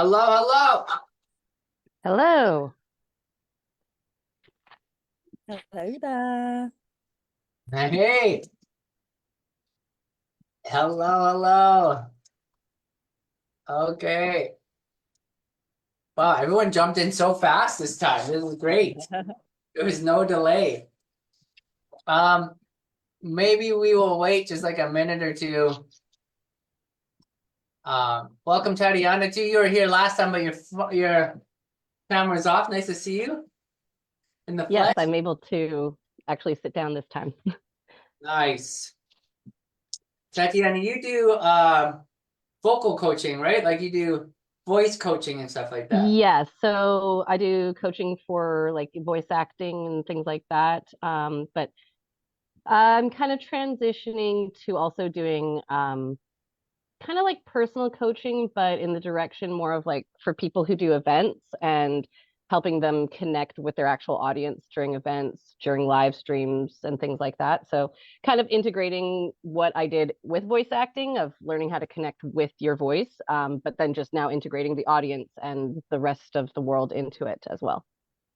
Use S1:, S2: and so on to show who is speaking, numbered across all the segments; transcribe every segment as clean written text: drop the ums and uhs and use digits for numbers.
S1: Hello, hello.
S2: Hello.
S3: Hello there.
S1: Hey, hello, hello. Okay. Wow, everyone jumped in so fast this time. This is great. There was no delay. Um, Maybe we will wait just like a minute or two. Welcome, Tatiana, too. You were here last time, but your camera's off. Nice to see you in the
S2: Yes,
S1: flesh.
S2: I'm able to actually sit down this time.
S1: Nice. Tatiana, you do vocal coaching, right? Like you do voice coaching and stuff like that.
S2: Yes, so I do coaching for like voice acting and things like that. But I'm kind of transitioning to also doing kind of like personal coaching, but in the direction more of like for people who do events and helping them connect with their actual audience during events, during live streams and things like that. So kind of integrating what I did with voice acting of learning how to connect with your voice, but then just now integrating the audience and the rest of the world into it as well.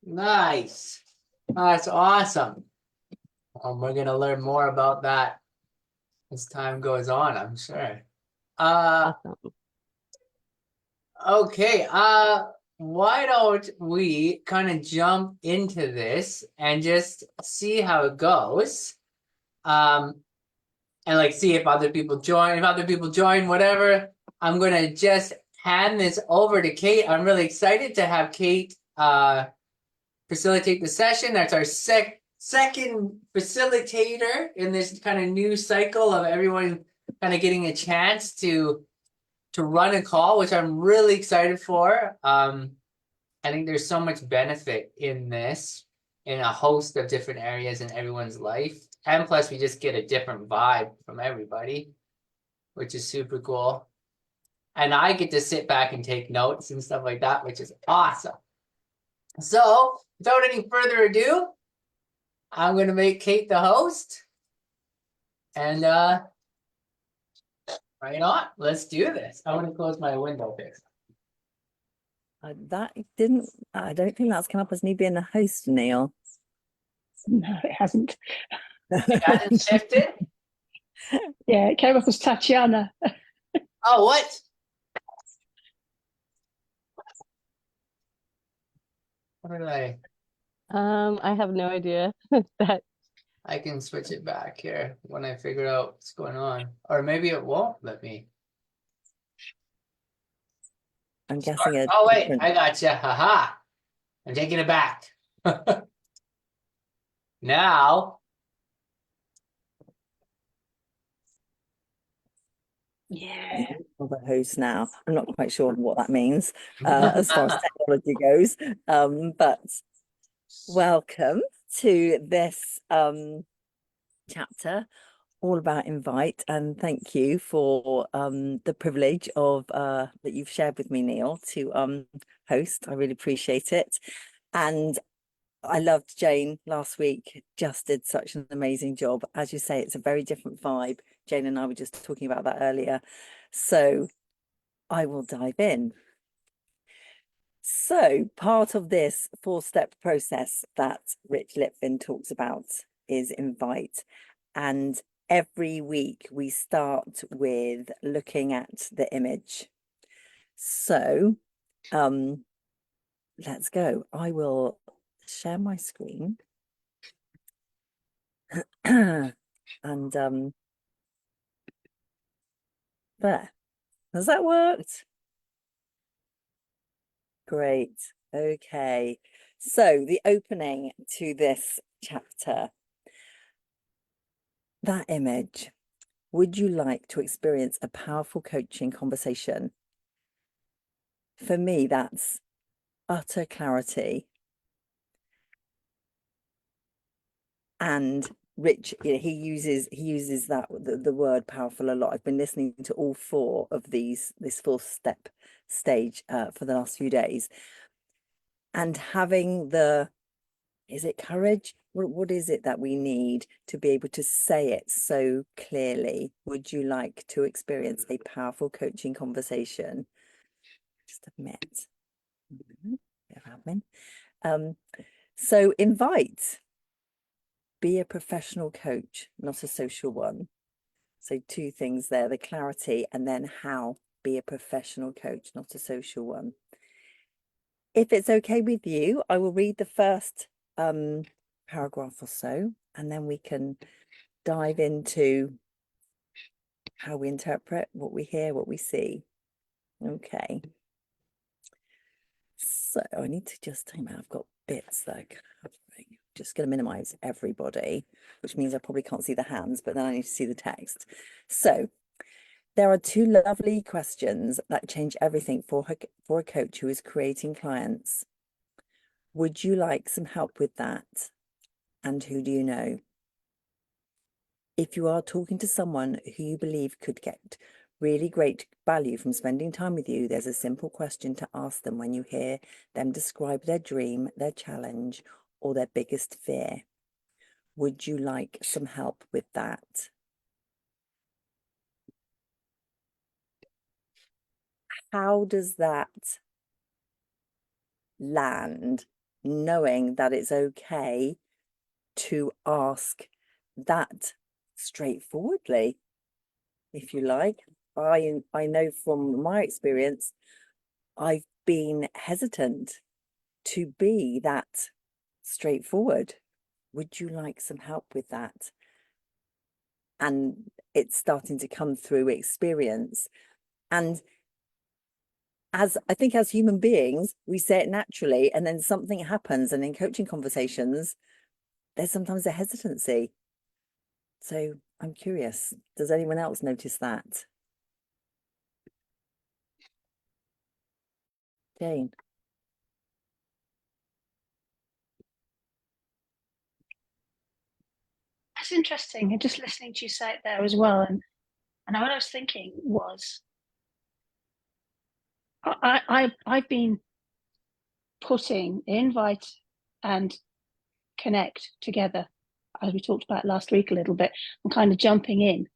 S1: Nice. That's awesome. We're gonna learn more about that as time goes on, I'm sure. Uh,
S2: Awesome.
S1: okay. Why don't we kind of jump into this and just see how it goes? Um, and like see if other people join. If other people join, whatever. I'm gonna just hand this over to Kate. I'm really excited to have Kate facilitate the session. That's our second facilitator in this kind of new cycle of everyone kind of getting a chance to run a call, which I'm really excited for. I think there's so much benefit in this in a host of different areas in everyone's life. And plus, we just get a different vibe from everybody, which is super cool. And I get to sit back and take notes and stuff like that, which is awesome. So, without any further ado, I'm going to make Kate the host. And right on, let's do this. I want to close my window here.
S3: I don't think that's come up as me being the host, Neil.
S4: No, it hasn't.
S1: It hasn't shifted?
S4: Yeah, it came up as Tatiana.
S1: Oh, what? What did
S2: I have no idea that.
S1: I can switch it back here when I figure out what's going on. Or maybe it won't let me.
S3: I'm guessing a
S1: Oh, wait,
S3: different.
S1: I got you. Haha. I'm taking it back. Now,
S4: Yeah.
S3: The host now. I'm not quite sure what that means as far as technology goes. But welcome to this chapter all about invite, and thank you for the privilege of that you've shared with me, Neil, to host. I really appreciate it. And I loved Jane last week, just did such an amazing job. As you say, it's a very different vibe. Jane and I were just talking about that earlier. So I will dive in. So part of this 4-step process that Rich Litvin talks about is invite. And every week we start with looking at the image. So let's go. I will share my screen. And there. Has that worked? Great. Okay. So the opening to this chapter, that image. Would you like to experience a powerful coaching conversation? For me, that's utter clarity. And Rich, he uses that the word powerful a lot. I've been listening to all 4 of this 4th step stage for the last few days, and having is it courage? What is it that we need to be able to say it so clearly? Would you like to experience a powerful coaching conversation? just admit. Bit of admin. So invite. Be a professional coach, not a social one. So two things there, the clarity, and then how. Be a professional coach, not a social one. If it's okay with you, I will read the first paragraph or so, and then we can dive into how we interpret what we hear, what we see. Okay. So I need to just think about, I've got bits that are covering. Just going to minimize everybody, which means I probably can't see the hands, but then I need to see the text. So there are two lovely questions that change everything for a coach who is creating clients. Would you like some help with that? And who do you know? If you are talking to someone who you believe could get really great value from spending time with you, there's a simple question to ask them when you hear them describe their dream, their challenge, or their biggest fear. Would you like some help with that? How does that land, knowing that it's okay to ask that straightforwardly, if you like? I know from my experience, I've been hesitant to be that straightforward. Would you like some help with that? And it's starting to come through experience. And as I think as human beings, we say it naturally, and then something happens. And in coaching conversations, there's sometimes a hesitancy. So I'm curious, does anyone else notice that? Jane?
S4: That's interesting. And just listening to you say it there as well. And what I was thinking was, I've been putting invite and connect together, as we talked about last week a little bit, and kind of jumping in.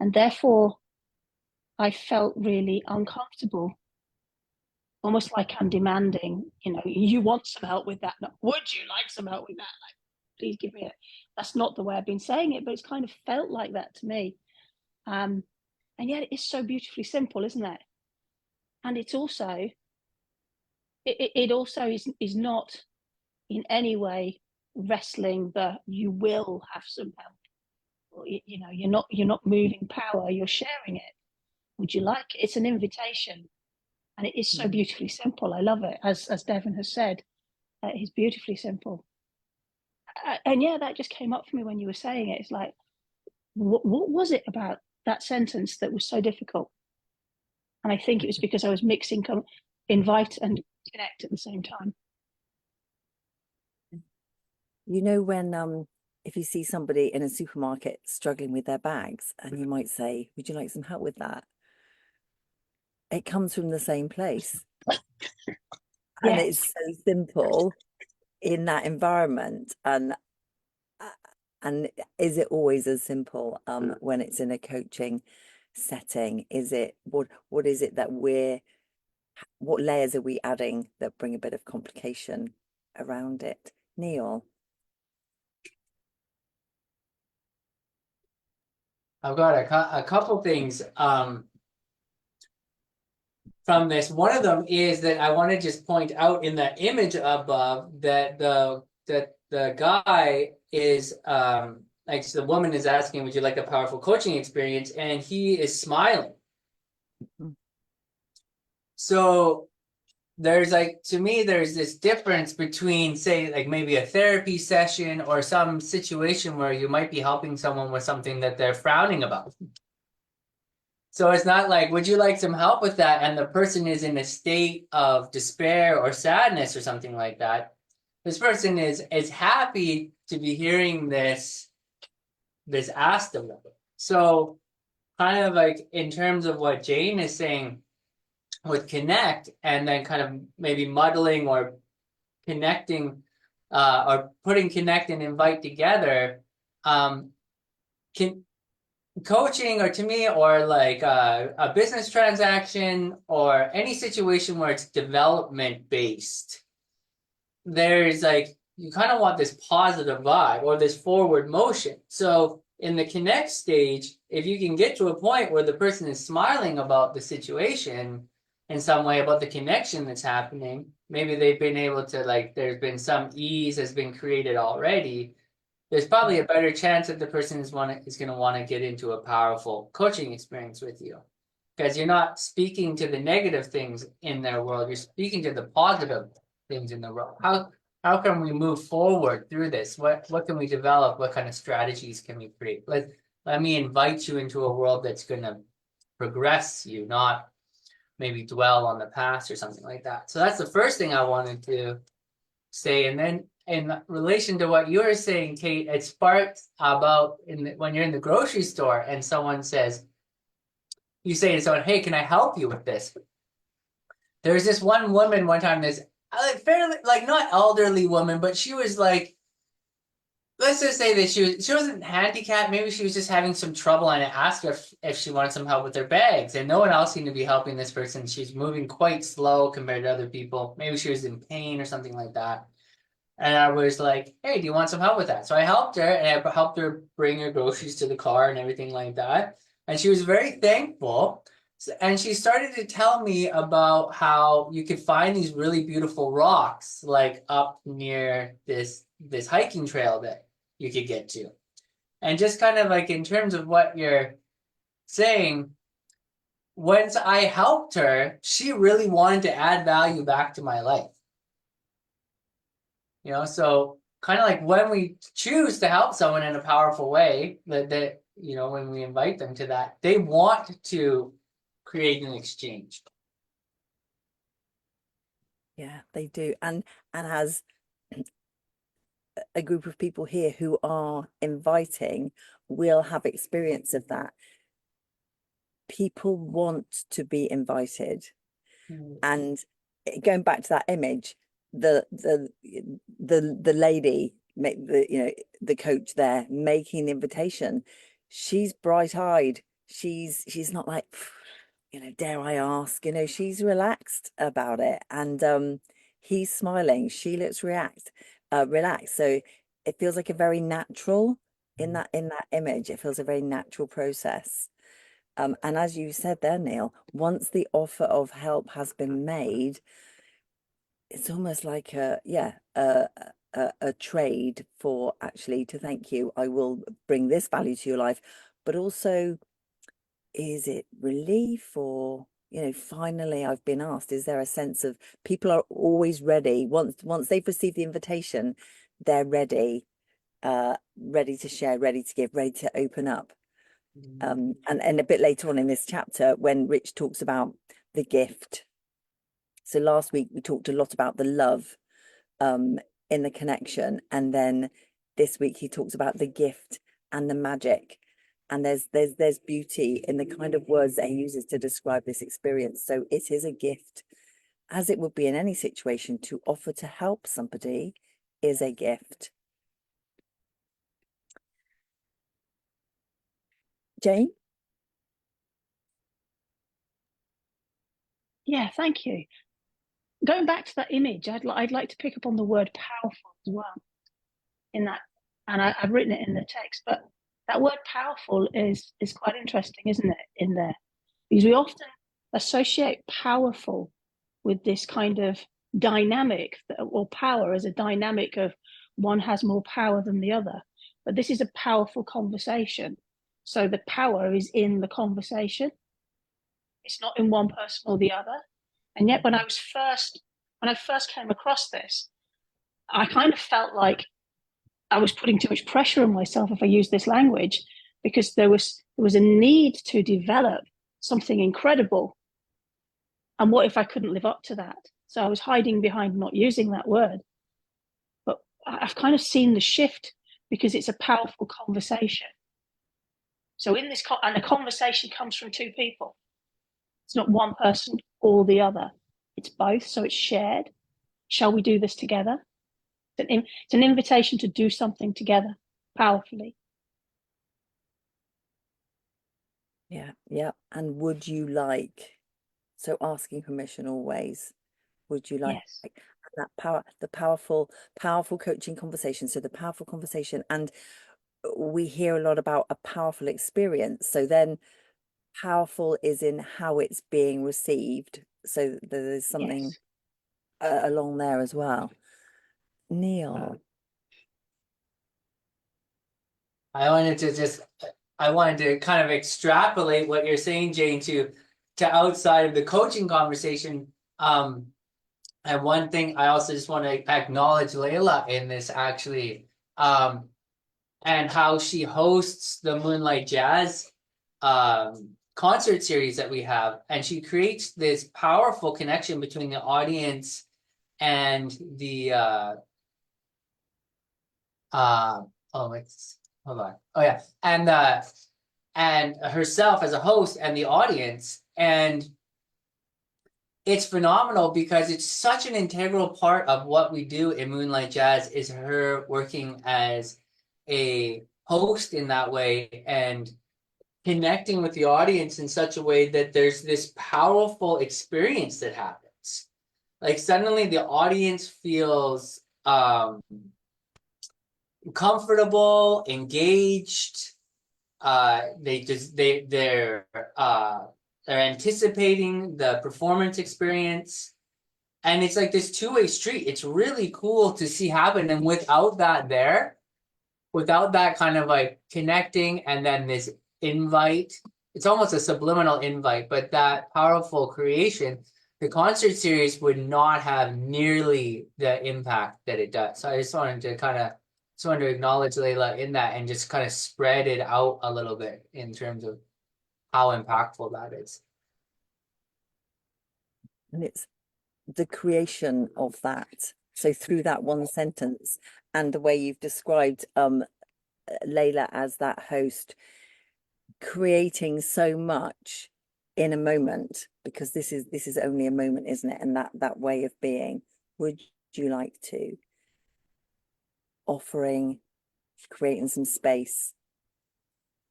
S4: And therefore, I felt really uncomfortable, almost like I'm demanding, you want some help with that. No, would you like some help with that? Like, please give me it. That's not the way I've been saying it, but it's kind of felt like that to me. And yet it's so beautifully simple, isn't it? And it's also, it also is not in any way wrestling the you will have some help. Or, you're not moving power, you're sharing it. Would you like it? It's an invitation. And it is so beautifully simple. I love it. As Devon has said, it's beautifully simple. And yeah, that just came up for me when you were saying it. It's like, what was it about that sentence that was so difficult? And I think it was because I was mixing invite and connect at the same time.
S3: You know, when if you see somebody in a supermarket struggling with their bags, and you might say, would you like some help with that? It comes from the same place. And
S4: Yes.
S3: it's so simple in that environment. And is it always as simple when it's in a coaching setting? Is it what is it that what layers are we adding that bring a bit of complication around it? Neil?
S1: I've got a couple things from this. One of them is that I want to just point out in the image above that the guy is like the woman is asking, would you like a powerful coaching experience? And he is smiling. So there's like, to me, there's this difference between, say, like maybe a therapy session or some situation where you might be helping someone with something that they're frowning about. So it's not like, would you like some help with that? And the person is in a state of despair or sadness or something like that. This person is happy to be hearing this asked of them. So kind of like in terms of what Jane is saying with connect, and then kind of maybe muddling or connecting or putting connect and invite together, coaching, or to me, or like a business transaction, or any situation where it's development based, there's like, you kind of want this positive vibe or this forward motion. So in the connect stage, if you can get to a point where the person is smiling about the situation in some way, about the connection that's happening, maybe they've been able to, like, there's been some ease has been created already, there's probably a better chance that the person is going to want to get into a powerful coaching experience with you, because you're not speaking to the negative things in their world, you're speaking to the positive things in the world. How can we move forward through this? What can we develop? What kind of strategies can we create? Let me invite you into a world that's going to progress you, not maybe dwell on the past or something like that. So that's the first thing I wanted to say. And then in relation to what you were saying, Kate, it sparked about when you're in the grocery store and someone says, you say to someone, hey, can I help you with this? There's this one woman one time, this like fairly, like, not elderly woman, but she was like, let's just say that she wasn't handicapped. Maybe she was just having some trouble, and I asked her if she wanted some help with her bags, and no one else seemed to be helping this person. She's moving quite slow compared to other people. Maybe she was in pain or something like that. And I was like, hey, do you want some help with that? So I helped her, and I helped her bring her groceries to the car and everything like that. And she was very thankful. And she started to tell me about how you could find these really beautiful rocks, like up near this hiking trail that you could get to. And just kind of like in terms of what you're saying, once I helped her, she really wanted to add value back to my life. So kind of like when we choose to help someone in a powerful way, that when we invite them to that, they want to create an exchange.
S3: Yeah, they do. And as a group of people here who are inviting will have experience of that. People want to be invited. And going back to that image, the lady, the coach there making the invitation, she's bright-eyed. She's not like, dare I ask, she's relaxed about it. And he's smiling, she looks relaxed. So it feels like a very natural in that image. It feels a very natural process. And as you said there, Neil, once the offer of help has been made, it's almost like a trade for actually to thank you. I will bring this value to your life, but also, is it relief, or finally I've been asked? Is there a sense of people are always ready once they've received the invitation, they're ready to share, ready to give, ready to open up. And a bit later on in this chapter, when Rich talks about the gift. So last week we talked a lot about the love in the connection, and then this week he talks about the gift and the magic. And there's beauty in the kind of words that he uses to describe this experience. So it is a gift, as it would be in any situation. To offer to help somebody is a gift. Jane?
S4: Yeah, thank you. Going back to that image, I'd like to pick up on the word powerful as well in that, and I've written it in the text, but that word powerful is quite interesting, isn't it, in there? Because we often associate powerful with this kind of dynamic, or power as a dynamic of one has more power than the other. But this is a powerful conversation. So the power is in the conversation. It's not in one person or the other. And yet when I first came across this, I kind of felt like I was putting too much pressure on myself if I used this language, because there was a need to develop something incredible. And what if I couldn't live up to that? So I was hiding behind not using that word. But I've kind of seen the shift, because it's a powerful conversation. So in this, and a conversation comes from two people. It's not one person or the other. It's both, so it's shared. Shall we do this together? It's an invitation to do something together, powerfully.
S3: Yeah. And would you like, so asking permission always, would you like
S4: Yes.
S3: that powerful coaching conversation? So the powerful conversation, and we hear a lot about a powerful experience. So then powerful is in how it's being received. So there's something
S4: Yes.
S3: along there as well. Neil.
S1: I wanted to kind of extrapolate what you're saying, Jane, to outside of the coaching conversation. And one thing I also just want to acknowledge Layla in this actually, and how she hosts the Moonlight Jazz concert series that we have, and she creates this powerful connection between the audience and the hold on. Oh yeah. And herself as a host and the audience. And it's phenomenal because it's such an integral part of what we do in Moonlight Jazz is her working as a host in that way and connecting with the audience in such a way that there's this powerful experience that happens. Like suddenly the audience feels comfortable, engaged. They're anticipating the performance experience, and it's like this two-way street. It's really cool to see happen, and without that kind of like connecting, and then this invite, it's almost a subliminal invite, but that powerful creation, the concert series would not have nearly the impact that it does. So I just wanted to acknowledge Layla in that and just kind of spread it out a little bit in terms of how impactful that is.
S3: And it's the creation of that. So through that one sentence and the way you've described Layla as that host, creating so much in a moment, because this is only a moment, isn't it? And that way of being, would you like to creating some space,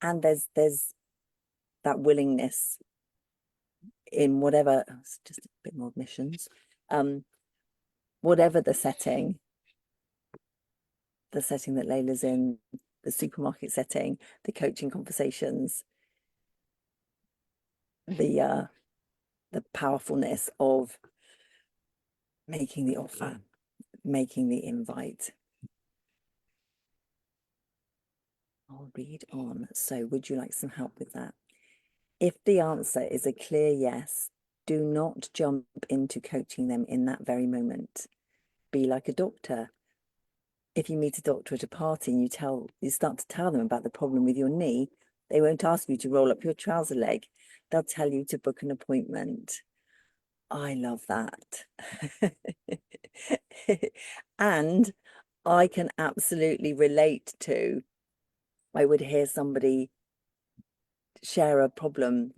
S3: and there's that willingness in whatever, it's just a bit more admissions, whatever the setting that Layla's in, the supermarket setting, the coaching conversations, the powerfulness of making the offer, making the invite. I'll read on. So would you like some help with that? If the answer is a clear yes, do not jump into coaching them in that very moment. Be like a doctor. If you meet a doctor at a party and you start to tell them about the problem with your knee, they won't ask you to roll up your trouser leg. They'll tell you to book an appointment. I love that. And I can absolutely relate to, I would hear somebody share a problem.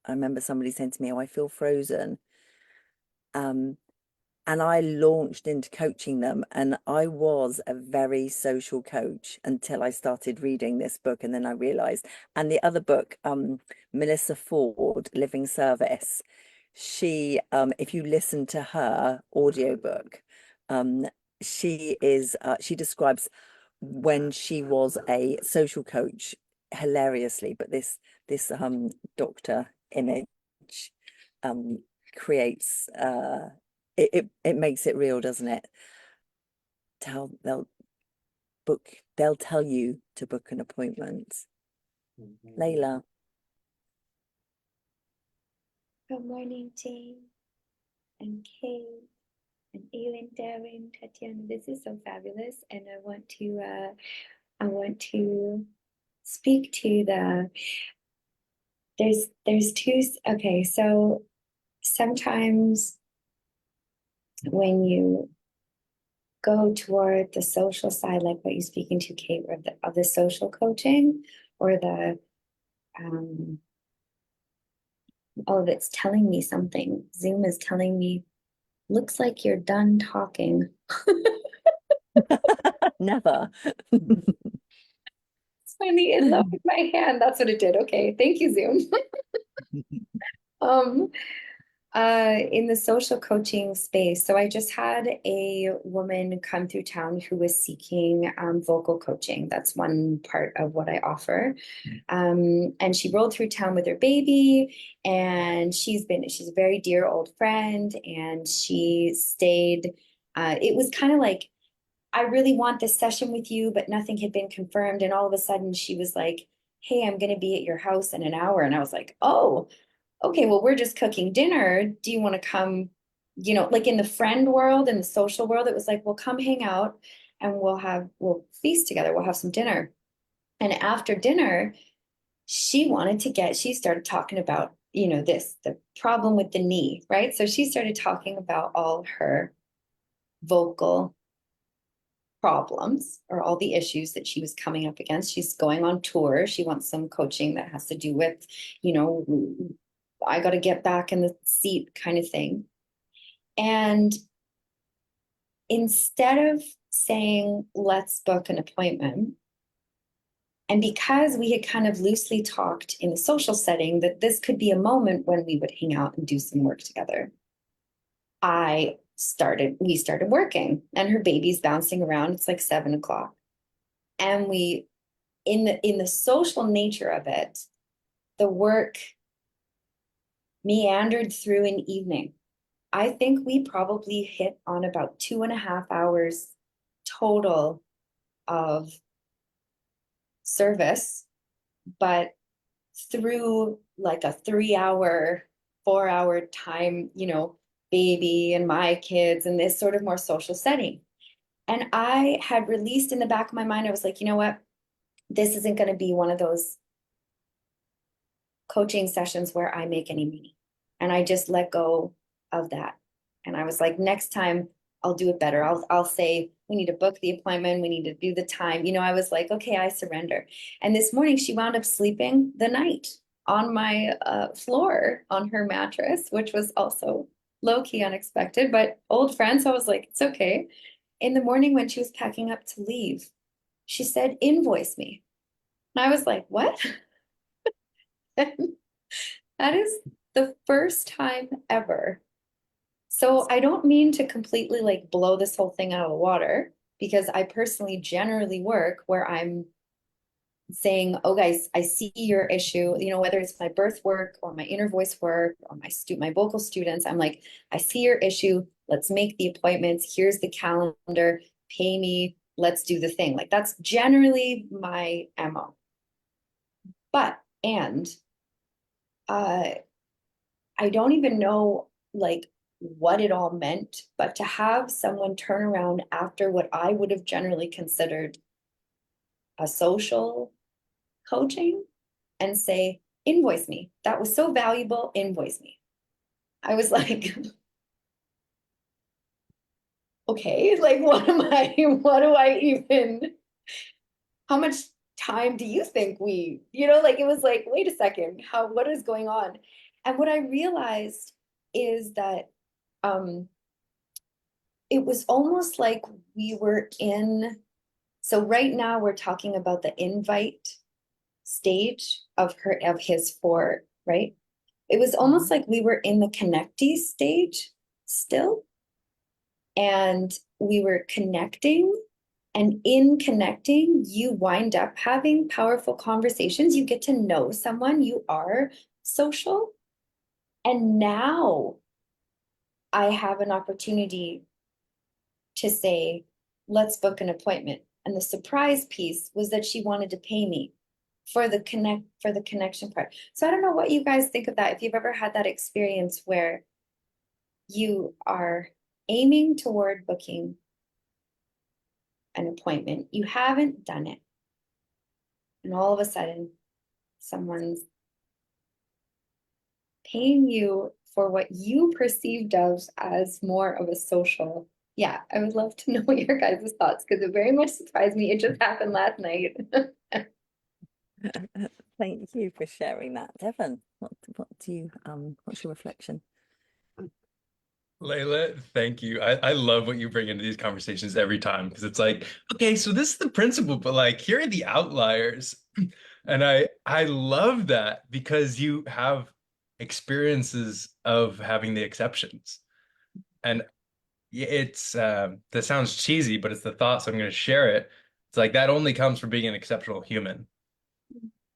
S3: I remember somebody saying to me, oh, I feel frozen. And I launched into coaching them, and I was a very social coach until I started reading this book. And then I realized, and the other book, Melissa Ford, Living Service, she, if you listen to her audiobook, she describes when she was a social coach hilariously, but this doctor image creates it makes it real, doesn't it? They'll tell you to book an appointment. Layla.
S5: Good morning, Jane and Kate and Aileen, Darren, Tatiana. This is so fabulous, and I want to speak to there's two. Okay, so sometimes when you go toward the social side, like what you're speaking to, Kate, of the social coaching, or the oh, that's telling me something. Zoom is telling me, looks like you're done talking.
S3: Never.
S5: It's funny, it lowered my hand. That's what it did. Okay, thank you, Zoom. Um, in the social coaching space. So I just had a woman come through town who was seeking vocal coaching. That's one part of what I offer. And she rolled through town with her baby, and she's a very dear old friend, and she stayed. It was kind of like, I really want this session with you, but nothing had been confirmed. And all of a sudden she was like, hey, I'm going to be at your house in an hour. And I was like, oh, okay, well, we're just cooking dinner. Do you want to come? You know, like in the friend world, in the social world, it was like, well, come hang out and we'll feast together. We'll have some dinner. And after dinner, she started talking about, the problem with the knee, right? So she started talking about all her vocal problems or all the issues that she was coming up against. She's going on tour. She wants some coaching that has to do with, you know, I got to get back in the seat kind of thing. And instead of saying, let's book an appointment, and because we had kind of loosely talked in the social setting that this could be a moment when we would hang out and do some work together, we started working, and her baby's bouncing around. It's like 7 o'clock. And in the social nature of it, the work meandered through an evening. I think we probably hit on about 2.5 hours total of service, but through like a 3 hour, 4 hour time, baby and my kids and this sort of more social setting. And I had released in the back of my mind, I was like, you know what? This isn't going to be one of those coaching sessions where I make any money. And I just let go of that. And I was like, next time I'll do it better. I'll say, we need to book the appointment. We need to do the time. I was like, okay, I surrender. And this morning she wound up sleeping the night on my floor on her mattress, which was also low-key unexpected, but old friend. So I was like, it's okay. In the morning when she was packing up to leave, she said, invoice me. And I was like, what? That is the first time ever. So I don't mean to completely like blow this whole thing out of the water, because I personally generally work where I'm saying, oh guys, I see your issue, whether it's my birth work or my inner voice work or my vocal students, I'm like, I see your issue. Let's make the appointments. Here's the calendar, pay me, let's do the thing. Like that's generally my MO. I don't even know like what it all meant, but to have someone turn around after what I would have generally considered a social coaching and say, invoice me. That was so valuable, invoice me. I was like, okay, like what do I even, how much time do you think it was like, wait a second, what is going on? And what I realized is that it was almost like we were so right now we're talking about the invite stage of his 4, right? It was almost like we were in the connectee stage still, and we were connecting. And in connecting, you wind up having powerful conversations. You get to know someone, you are social. And now I have an opportunity to say, let's book an appointment. And the surprise piece was that she wanted to pay me for the connection part. So I don't know what you guys think of that. If you've ever had that experience where you are aiming toward booking an appointment, you haven't done it, and all of a sudden someone's paying you for what you perceived of as more of a social. Yeah, I would love to know your guys' thoughts, because it very much surprised me. It just happened last night.
S3: Thank you for sharing that, Devon. What's your reflection?
S6: Layla, thank you. I love what you bring into these conversations every time, because it's like, okay, so this is the principle, but like here are the outliers. And I love that, because you have experiences of having the exceptions. And it's that sounds cheesy, but it's the thought, so I'm going to share it. It's like that only comes from being an exceptional human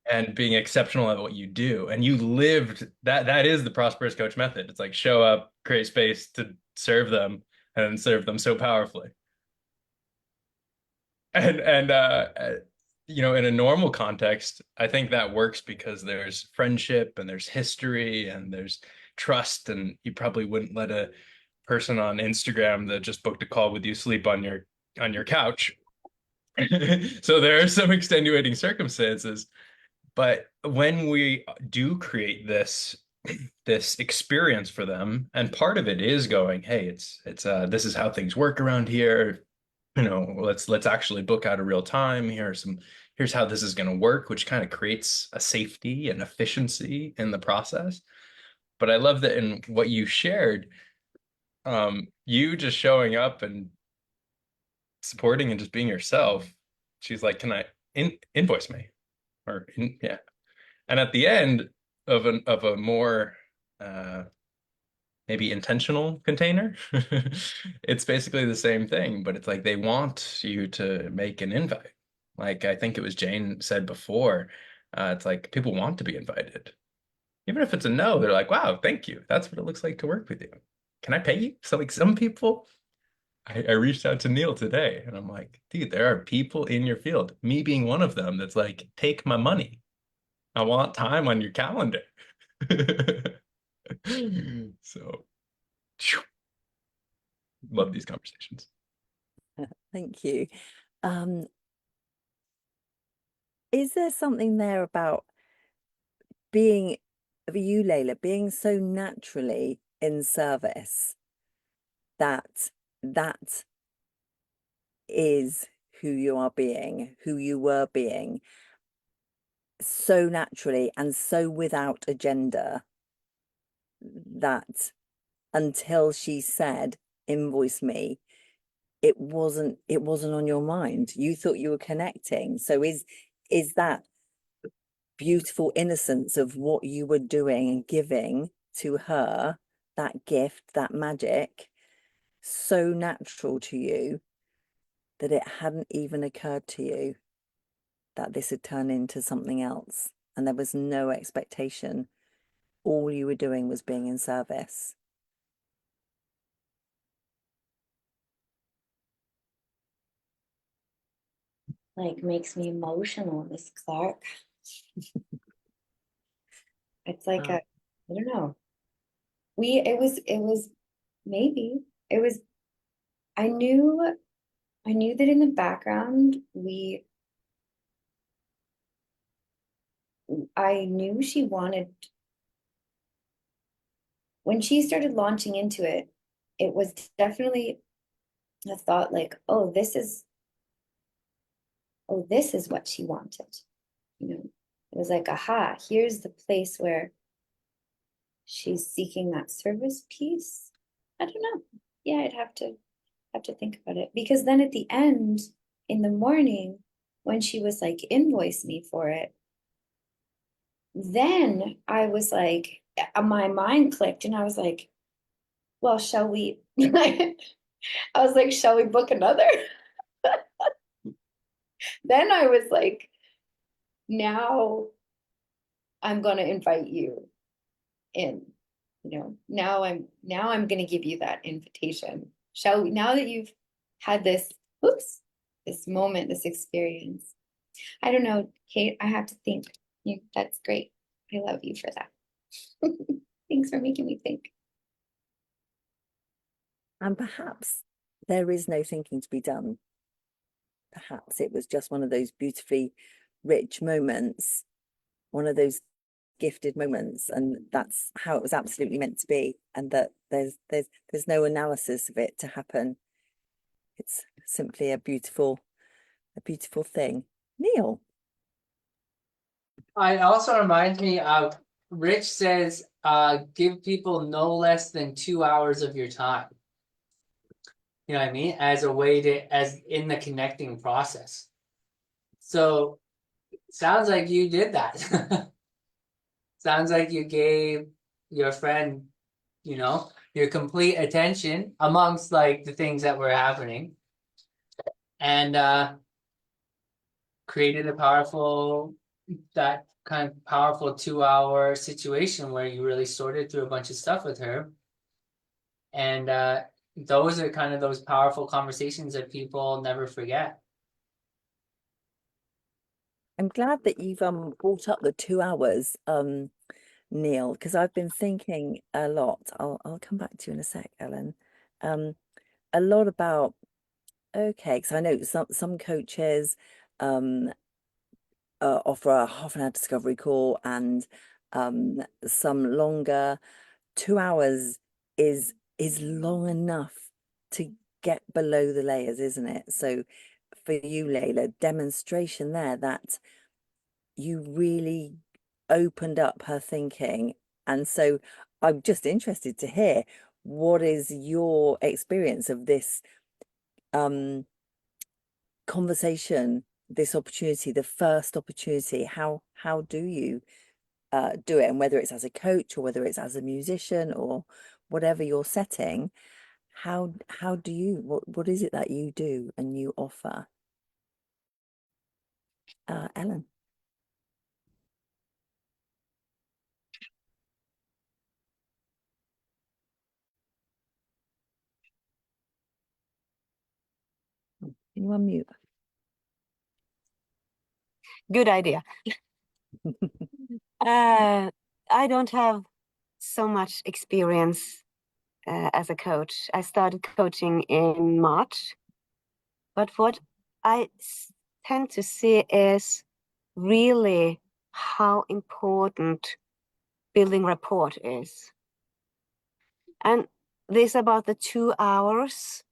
S6: and being exceptional at what you do. And you lived that. That is the Prosperous Coach method. It's like show up, create space to serve them, and serve them so powerfully. And you know, in a normal context, I think that works because there's friendship and there's history and there's trust, and you probably wouldn't let a person on Instagram that just booked a call with you sleep on your couch. So there are some extenuating circumstances, but when we do create this experience for them, and part of it is going, hey, it's this is how things work around here. You know, let's actually book out a real time. Here's how this is going to work, which kind of creates a safety and efficiency in the process. But I love that in what you shared, you just showing up and supporting and just being yourself. She's like, can I invoice me? Yeah. And at the end of a more maybe intentional container, it's basically the same thing, but it's like they want you to make an invite. Like I think it was Jane said before, it's like people want to be invited. Even if it's a no, they're like, wow, thank you. That's what it looks like to work with you. Can I pay you? So like some people, I reached out to Neil today and I'm like, dude, there are people in your field, me being one of them, that's like, take my money. I want time on your calendar. So, love these conversations.
S3: Thank you. Is there something there about being, for you, Layla, being so naturally in service that that is who you are being, who you were being, so naturally and so without agenda, that until she said, invoice me, it wasn't on your mind. You thought you were connecting. So is that beautiful innocence of what you were doing and giving to her, that gift, that magic, so natural to you that it hadn't even occurred to you that this had turned into something else, and there was no expectation. All you were doing was being in service.
S5: Like makes me emotional, Miss Clark. It's like I don't know. It was maybe it was I knew that in the background I knew she wanted, when she started launching into it, it was definitely a thought like, oh, this is what she wanted. You know, it was like, aha, here's the place where she's seeking that service piece. I don't know. Yeah, I'd have to think about it, because then at the end in the morning when she was like, invoice me for it, then I was like, my mind clicked and I was like, well, shall we I was like, shall we book another? Then I was like, now I'm going to invite you in, you know, now I'm going to give you that invitation. Shall we, now that you've had this, this moment, this experience? I don't know, Kate, I have to think. That's great. I love you for that. Thanks for making me think.
S3: And perhaps there is no thinking to be done. Perhaps it was just one of those beautifully rich moments, one of those gifted moments, and that's how it was absolutely meant to be, and that there's no analysis of it to happen. It's simply a beautiful thing. Neil.
S1: It also reminds me of Rich says, give people no less than 2 hours of your time. You know what I mean? As a way to, as in the connecting process. So sounds like you did that. Sounds like you gave your friend, you know, your complete attention amongst like the things that were happening, and created a powerful, that kind of powerful 2 hour situation where you really sorted through a bunch of stuff with her. And those are kind of those powerful conversations that people never forget.
S3: I'm glad that you've brought up the 2 hours, Neil, because I've been thinking a lot. I'll come back to you in a sec, Ellen. A lot about, okay, because I know some coaches offer a half-an-hour discovery call, and some longer. 2 hours is long enough to get below the layers, isn't it? So for you, Layla, demonstration there that you really opened up her thinking. And so I'm just interested to hear, what is your experience of this conversation, this opportunity, the first opportunity? How do you do it? And whether it's as a coach or whether it's as a musician or whatever your setting, how do you, what is it that you do and you offer? Ellen. Can you unmute?
S7: Good idea. I don't have so much experience as a coach. I started coaching in March, but what I tend to see is really how important building rapport is. And this about the 2 hours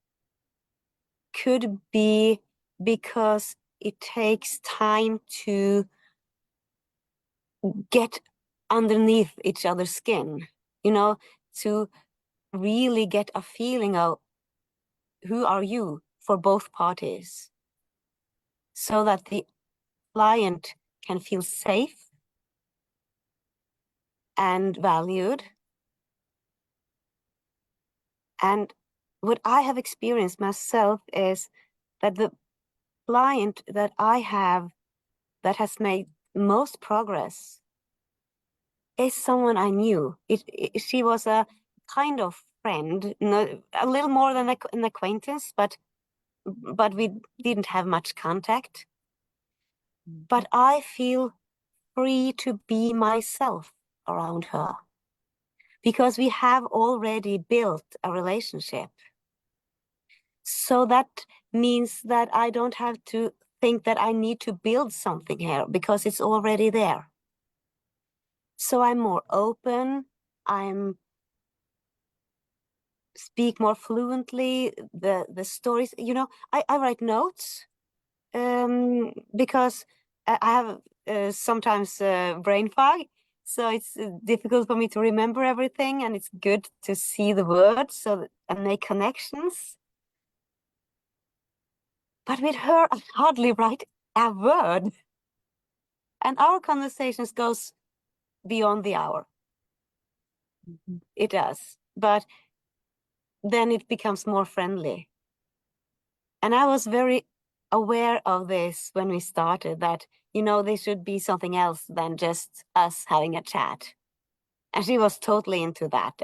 S7: could be because it takes time to get underneath each other's skin, you know, to really get a feeling of who are you for both parties, so that the client can feel safe and valued. And what I have experienced myself is that the client that I have that has made most progress is someone I knew. She was a kind of friend, a little more than an acquaintance, but we didn't have much contact. But I feel free to be myself around her because we have already built a relationship. So that means that I don't have to think that I need to build something here because it's already there. So I'm more open, I'm speak more fluently, the stories, you know, I write notes because I have sometimes brain fog, so it's difficult for me to remember everything, and it's good to see the words and make connections. But with her, I hardly write a word, and our conversations goes beyond the hour. It does, but then it becomes more friendly. And I was very aware of this when we started, that, you know, this should be something else than just us having a chat. And she was totally into that.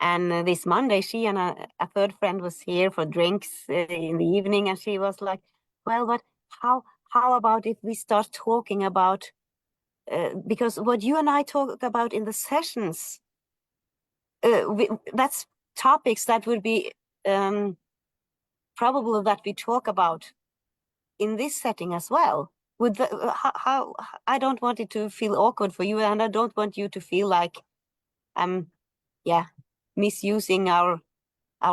S7: And this Monday, she and a third friend was here for drinks in the evening. And she was like, well, but how about if we start talking about, because what you and I talk about in the sessions, that's topics that would be probable that we talk about in this setting as well. With how I don't want it to feel awkward for you, and I don't want you to feel like I'm misusing our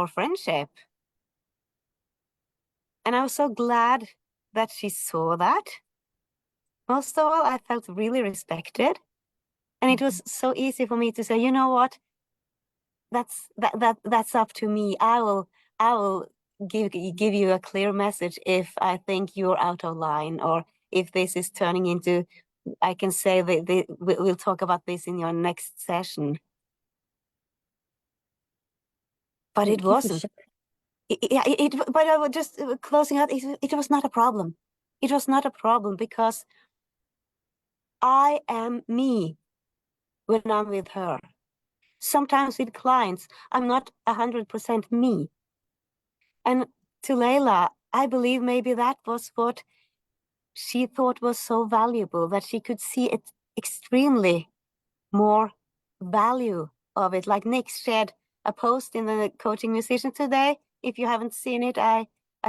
S7: friendship. And I was so glad that she saw that. Most of all, I felt really respected, and it was so easy for me to say, you know what, that's up to me. I will give you a clear message if I think you're out of line, or if this is turning into, I can say that we'll talk about this in your next session. but
S3: Thank
S7: it
S3: you for
S7: wasn't. But I was just closing out. It was not a problem. It was not a problem because I am me when I'm with her. Sometimes with clients, I'm not 100% me. And to Layla, I believe maybe that was what she thought was so valuable, that she could see it extremely more value of it. Like Nick shared a post in the Coaching Musician today. If you haven't seen it, I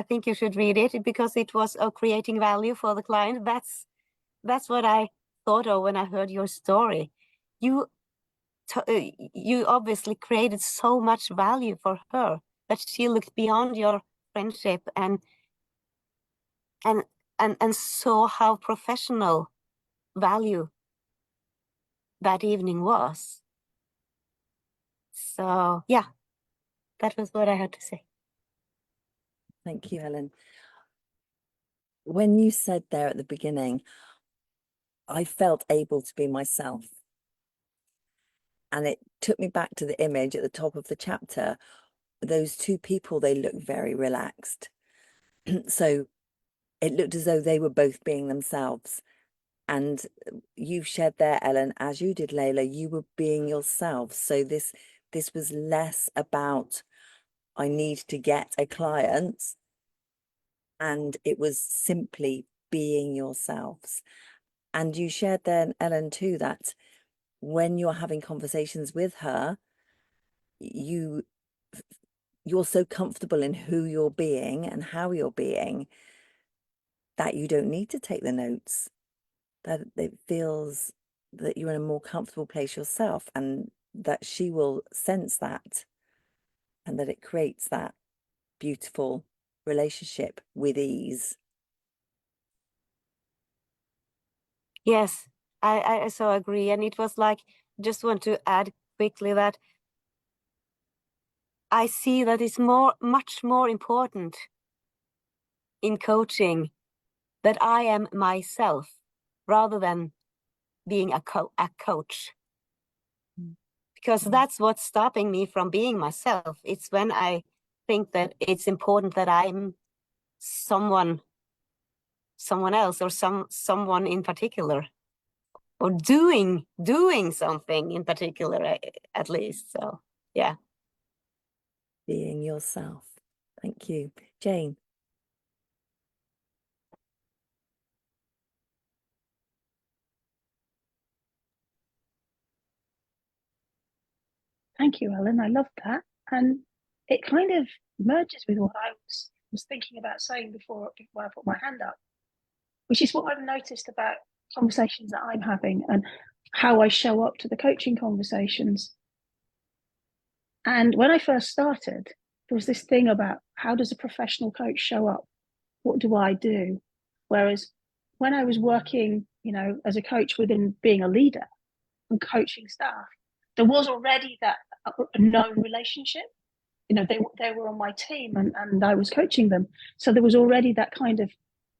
S7: think you should read it because it was creating value for the client. That's what I thought of when I heard your story. You obviously created so much value for her that she looked beyond your friendship and saw how professional value that evening was. So yeah, that was what I had to say.
S3: Thank you, Helen. When you said there at the beginning, I felt able to be myself. And it took me back to the image at the top of the chapter. Those two people, they look very relaxed. So it looked as though they were both being themselves. And you've shared there, Ellen, as you did, Layla, you were being yourself. So this was less about, I need to get a client, and it was simply being yourselves. And you shared there, Ellen, too, that when you're having conversations with her, you're so comfortable in who you're being and how you're being that you don't need to take the notes, that it feels that you're in a more comfortable place yourself, and that she will sense that, and that it creates that beautiful relationship with ease.
S7: Yes, I so agree. And it was like, just want to add quickly that I see that it's much more important in coaching that I am myself rather than being a coach. Because that's what's stopping me from being myself. It's when I think that it's important that I'm someone else or someone in particular, or doing something in particular, at least. So yeah.
S3: Being yourself. Thank you. Jane.
S4: Thank you, Ellen. I love that. And it kind of merges with what I was thinking about saying before I put my hand up, which is what I've noticed about conversations that I'm having and how I show up to the coaching conversations. And when I first started, there was this thing about, how does a professional coach show up? What do I do? Whereas when I was working, as a coach within being a leader and coaching staff, there was already that known relationship. They were on my team and I was coaching them. So there was already that kind of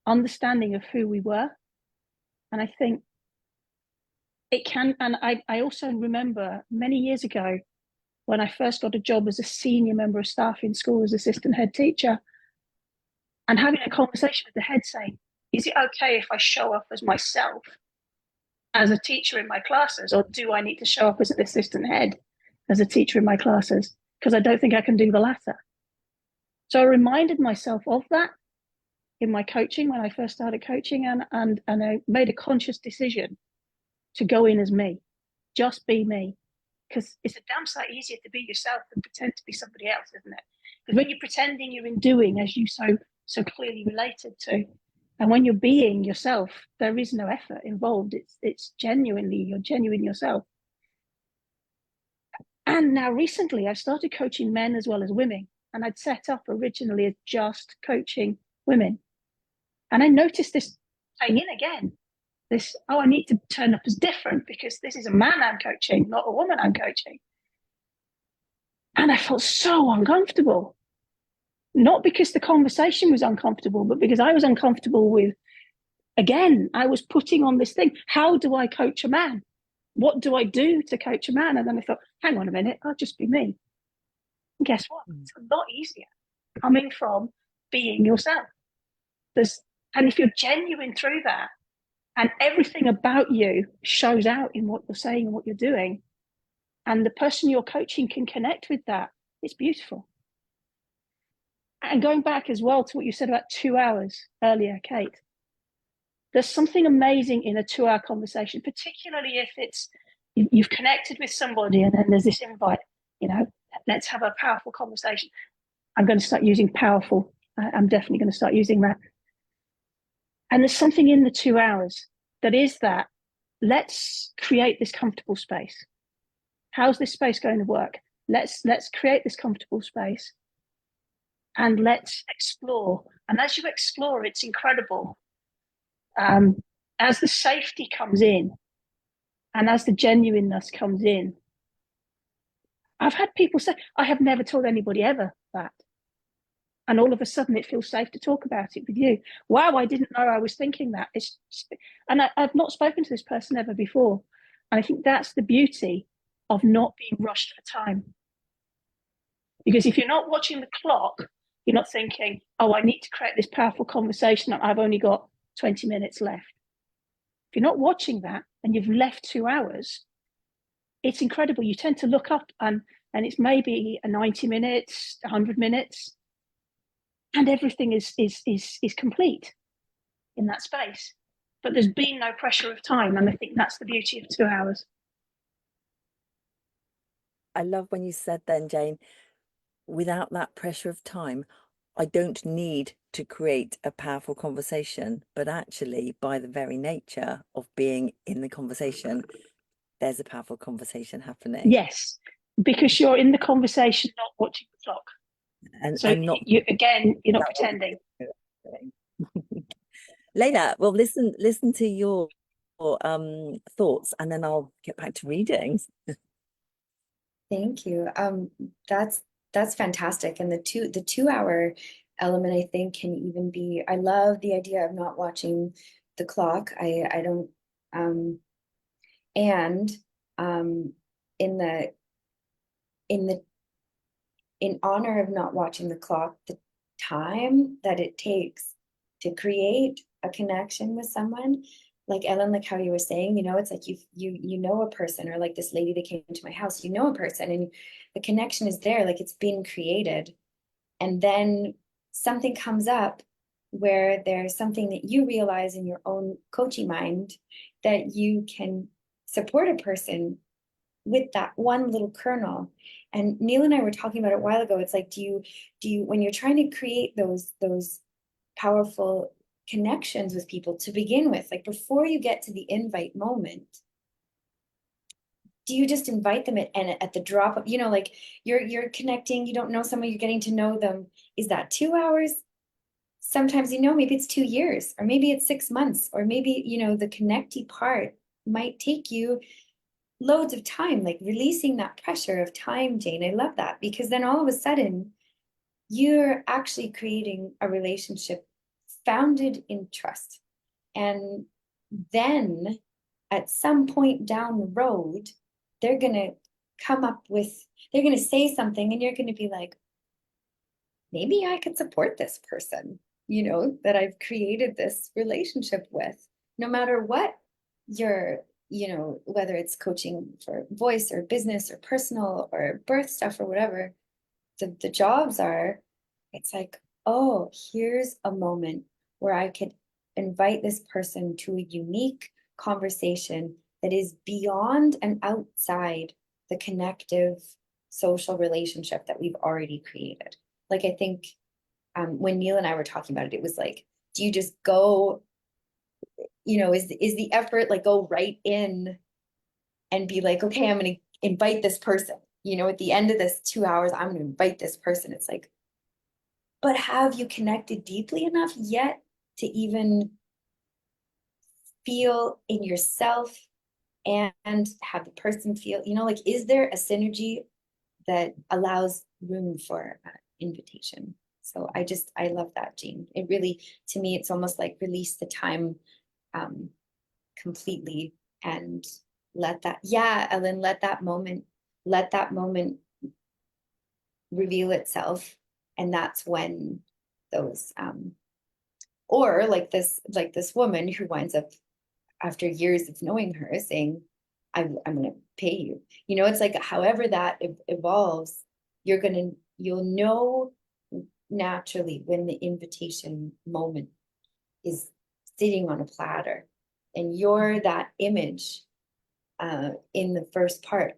S4: understanding of who we were. And I think it can, and I also remember many years ago when I first got a job as a senior member of staff in school as assistant head teacher, and having a conversation with the head saying, is it okay if I show up as myself as a teacher in my classes, or do I need to show up as an assistant head as a teacher in my classes? Because I don't think I can do the latter. So I reminded myself of that in my coaching when I first started coaching, and I made a conscious decision to go in as me, just be me. Because it's a damn sight easier to be yourself than pretend to be somebody else, isn't it? Because when you're pretending, you're in doing, as you so clearly related to. And when you're being yourself, there is no effort involved. It's genuinely, you're genuine yourself. And now recently I've started coaching men as well as women. And I'd set up originally as just coaching women. And I noticed this playing in again. I need to turn up as different because this is a man I'm coaching, not a woman I'm coaching. And I felt so uncomfortable. Not because the conversation was uncomfortable, but because I was uncomfortable with, again, I was putting on this thing. How do I coach a man? What do I do to coach a man? And then I thought, hang on a minute, I'll just be me. And guess what? It's a lot easier coming from being yourself. And if you're genuine through that, and everything about you shows out in what you're saying and what you're doing, and the person you're coaching can connect with that, it's beautiful. And going back as well to what you said about 2 hours earlier, Kate, there's something amazing in a 2-hour conversation, particularly if it's you've connected with somebody and then there's this invite, let's have a powerful conversation. I'm going to start using powerful. I'm definitely going to start using that. And there's something in the 2 hours that is that, let's create this comfortable space. How's this space going to work? Let's create this comfortable space and let's explore. And as you explore, it's incredible. As the safety comes in and as the genuineness comes in, I've had people say, I have never told anybody ever that. And all of a sudden it feels safe to talk about it with you. Wow, I didn't know I was thinking that. I've not spoken to this person ever before. And I think that's the beauty of not being rushed for time. Because if you're not watching the clock, you're not thinking, oh, I need to create this powerful conversation and I've only got 20 minutes left. If you're not watching that and you've left 2 hours, it's incredible. You tend to look up and it's maybe a 90 minutes, 100 minutes, and everything is complete in that space. But there's been no pressure of time, and I think that's the beauty of 2 hours.
S3: I love when you said then, Jane, without that pressure of time, I don't need to create a powerful conversation, but actually by the very nature of being in the conversation, there's a powerful conversation happening.
S4: Yes, because you're in the conversation, not watching the clock.
S3: And
S4: so
S3: not
S4: you're not pretending.
S3: Layla, well, listen to your thoughts, and then I'll get back to reading.
S5: Thank you. That's fantastic. And the 2 hour element, I think, can even be, I love the idea of not watching the clock. I don't, and in honor of not watching the clock, the time that it takes to create a connection with someone, like Ellen, like how you were saying, it's like you know a person, or like this lady that came to my house, a person, and the connection is there, like it's been created. And then something comes up where there's something that you realize in your own coaching mind that you can support a person with that one little kernel. And Neil and I were talking about it a while ago. It's like, do you when you're trying to create those powerful connections with people to begin with, like before you get to the invite moment, do you just invite them at the drop of, like you're connecting, you don't know someone, you're getting to know them. Is that 2 hours? Sometimes, maybe it's 2 years, or maybe it's 6 months, or maybe, the connecty part might take you loads of time, like releasing that pressure of time, Jane. I love that, because then all of a sudden you're actually creating a relationship founded in trust. And then at some point down the road, they're going to say something, and you're going to be like, maybe I could support this person, that I've created this relationship with, no matter what you're, whether it's coaching for voice or business or personal or birth stuff or whatever the jobs are. It's like, oh, here's a moment where I could invite this person to a unique conversation that is beyond and outside the connective social relationship that we've already created. Like, I think when Neil and I were talking about it, it was like, do you just go, is the effort like go right in and be like, okay, I'm going to invite this person, at the end of this 2 hours, I'm going to invite this person. It's like, but have you connected deeply enough yet to even feel in yourself and have the person feel, like, is there a synergy that allows room for invitation? So I love that, Jean. It really, to me, it's almost like release the time completely and let that, yeah, Ellen, let that moment reveal itself, and that's when those or like this woman who winds up after years of knowing her saying, I'm going to pay you. You know, it's like however that evolves, you'll know naturally when the invitation moment is sitting on a platter, and you're that image in the first part.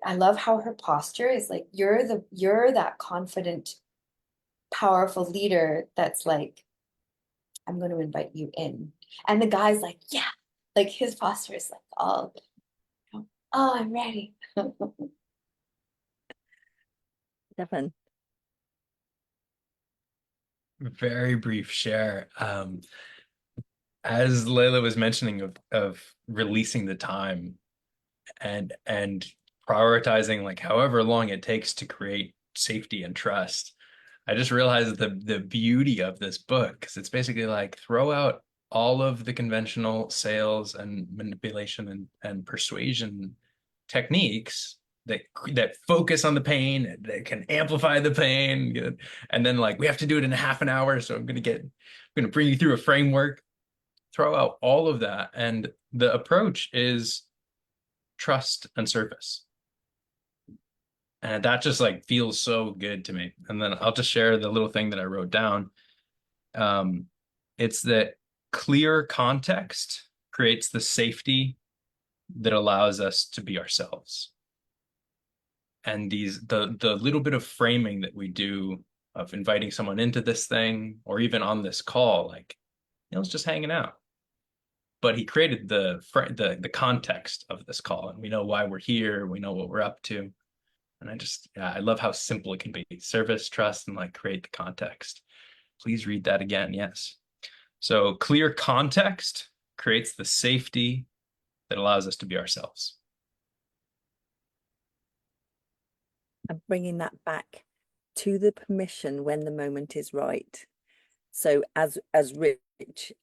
S5: I love how her posture is like, you're that confident, powerful leader that's like, I'm going to invite you in. And the guy's like, yeah, like his posture is like, oh, I'm ready.
S3: Devon.
S6: Very brief share. As Layla was mentioning of releasing the time and prioritizing like however long it takes to create safety and trust, I just realized the beauty of this book, because it's basically like throw out all of the conventional sales and manipulation and persuasion techniques that focus on the pain, that can amplify the pain, and then like we have to do it in half an hour, so I'm gonna bring you through a framework. Throw out all of that, and the approach is trust and service. And that just like feels so good to me. And then I'll just share the little thing that I wrote down. It's that clear context creates the safety that allows us to be ourselves. And the little bit of framing that we do of inviting someone into this thing, or even on this call, like Neil's just hanging out. But he created the context of this call, and we know why we're here, we know what we're up to. And I love how simple it can be. Service, trust, and like create the context. Please read that again. Yes. So clear context creates the safety that allows us to be ourselves.
S3: And bringing that back to the permission when the moment is right. So as Rich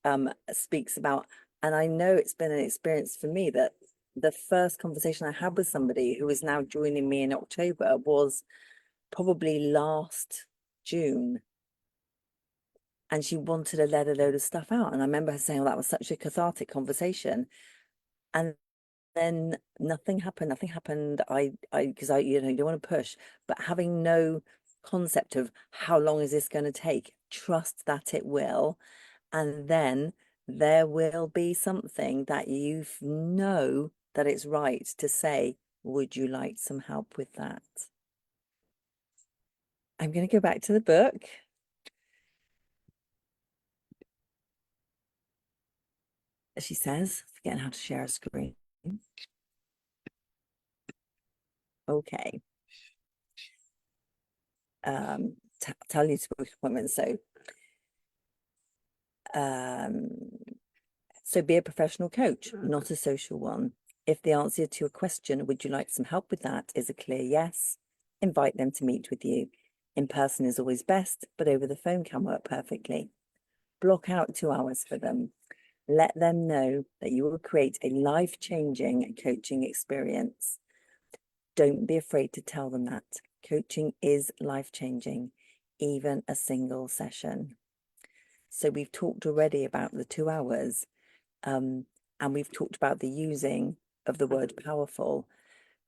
S3: speaks about, and I know it's been an experience for me that the first conversation I had with somebody who is now joining me in October was probably last June. And she wanted to let a load of stuff out. And I remember her saying, well, that was such a cathartic conversation. And then nothing happened. Because you don't want to push, but having no concept of how long is this going to take, trust that it will. And then there will be something that you know that it's right to say, would you like some help with that? I'm going to go back to the book. She says, forgetting how to share a screen. Okay. Tell you to book appointments. So be a professional coach, not a social one. If the answer to a question, would you like some help with that, is a clear yes, invite them to meet with you. In person is always best, but over the phone can work perfectly. Block out 2 hours for them. Let them know that you will create a life-changing coaching experience. Don't be afraid to tell them that. Coaching is life-changing, even a single session. So we've talked already about the 2 hours, and we've talked about the using of the word powerful.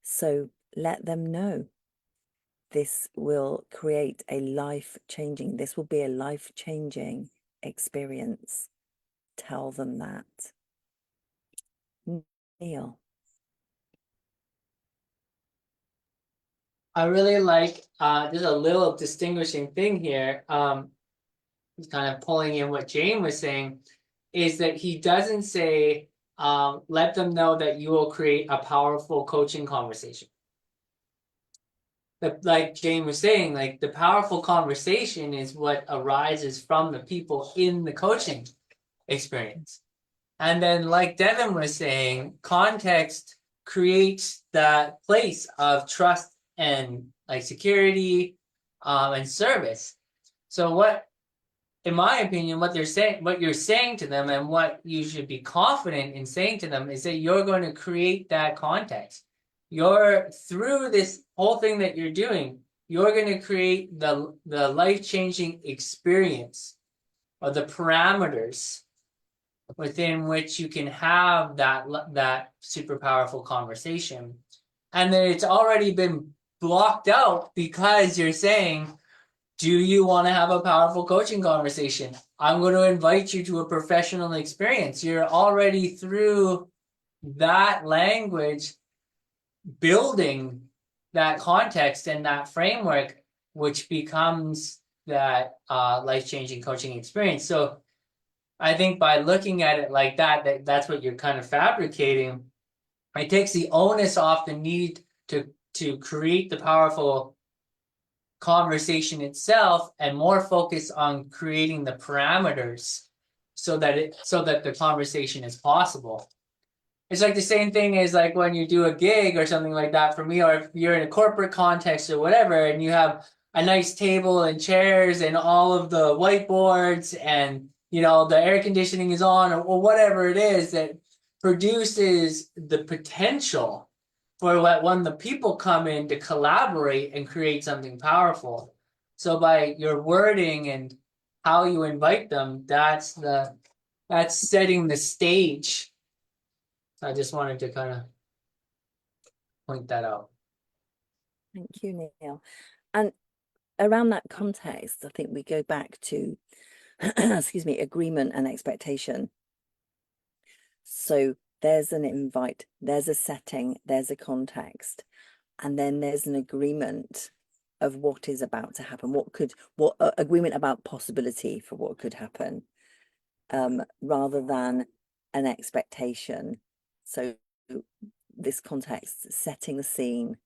S3: So let them know this will create a life-changing, this will be a life-changing experience. Tell them that. Neil.
S1: I really like, there's a little distinguishing thing here. Kind of pulling in what Jane was saying, is that he doesn't say, let them know that you will create a powerful coaching conversation. Like Jane was saying, like the powerful conversation is what arises from the people in the coaching experience. And then like Devin was saying, context creates that place of trust and like security and service. So what, in my opinion, what you're saying to them and what you should be confident in saying to them is that you're going to create that context. you're through this whole thing that you're doing, you're going to create the life-changing experience or the parameters within which you can have that super powerful conversation. And then it's already been blocked out because you're saying, do you want to have a powerful coaching conversation? I'm going to invite you to a professional experience. You're already through that language, building that context and that framework, which becomes that life-changing coaching experience. So I think by looking at it like that, that's what you're kind of fabricating. It takes the onus off the need to create the powerful conversation itself and more focus on creating the parameters so that the conversation is possible. It's like the same thing as like when you do a gig or something like that for me, or if you're in a corporate context or whatever, and you have a nice table and chairs and all of the whiteboards and the air conditioning is on or whatever it is that produces the potential for when the people come in to collaborate and create something powerful. So by your wording and how you invite them, that's setting the stage. I just wanted to kind of point that out.
S3: Thank you, Neil. And around that context, I think we go back to, excuse me, agreement and expectation. So there's an invite, there's a setting, there's a context, and then there's an agreement of what is about to happen, what agreement about possibility for what could happen, rather than an expectation. So this context, setting the scene,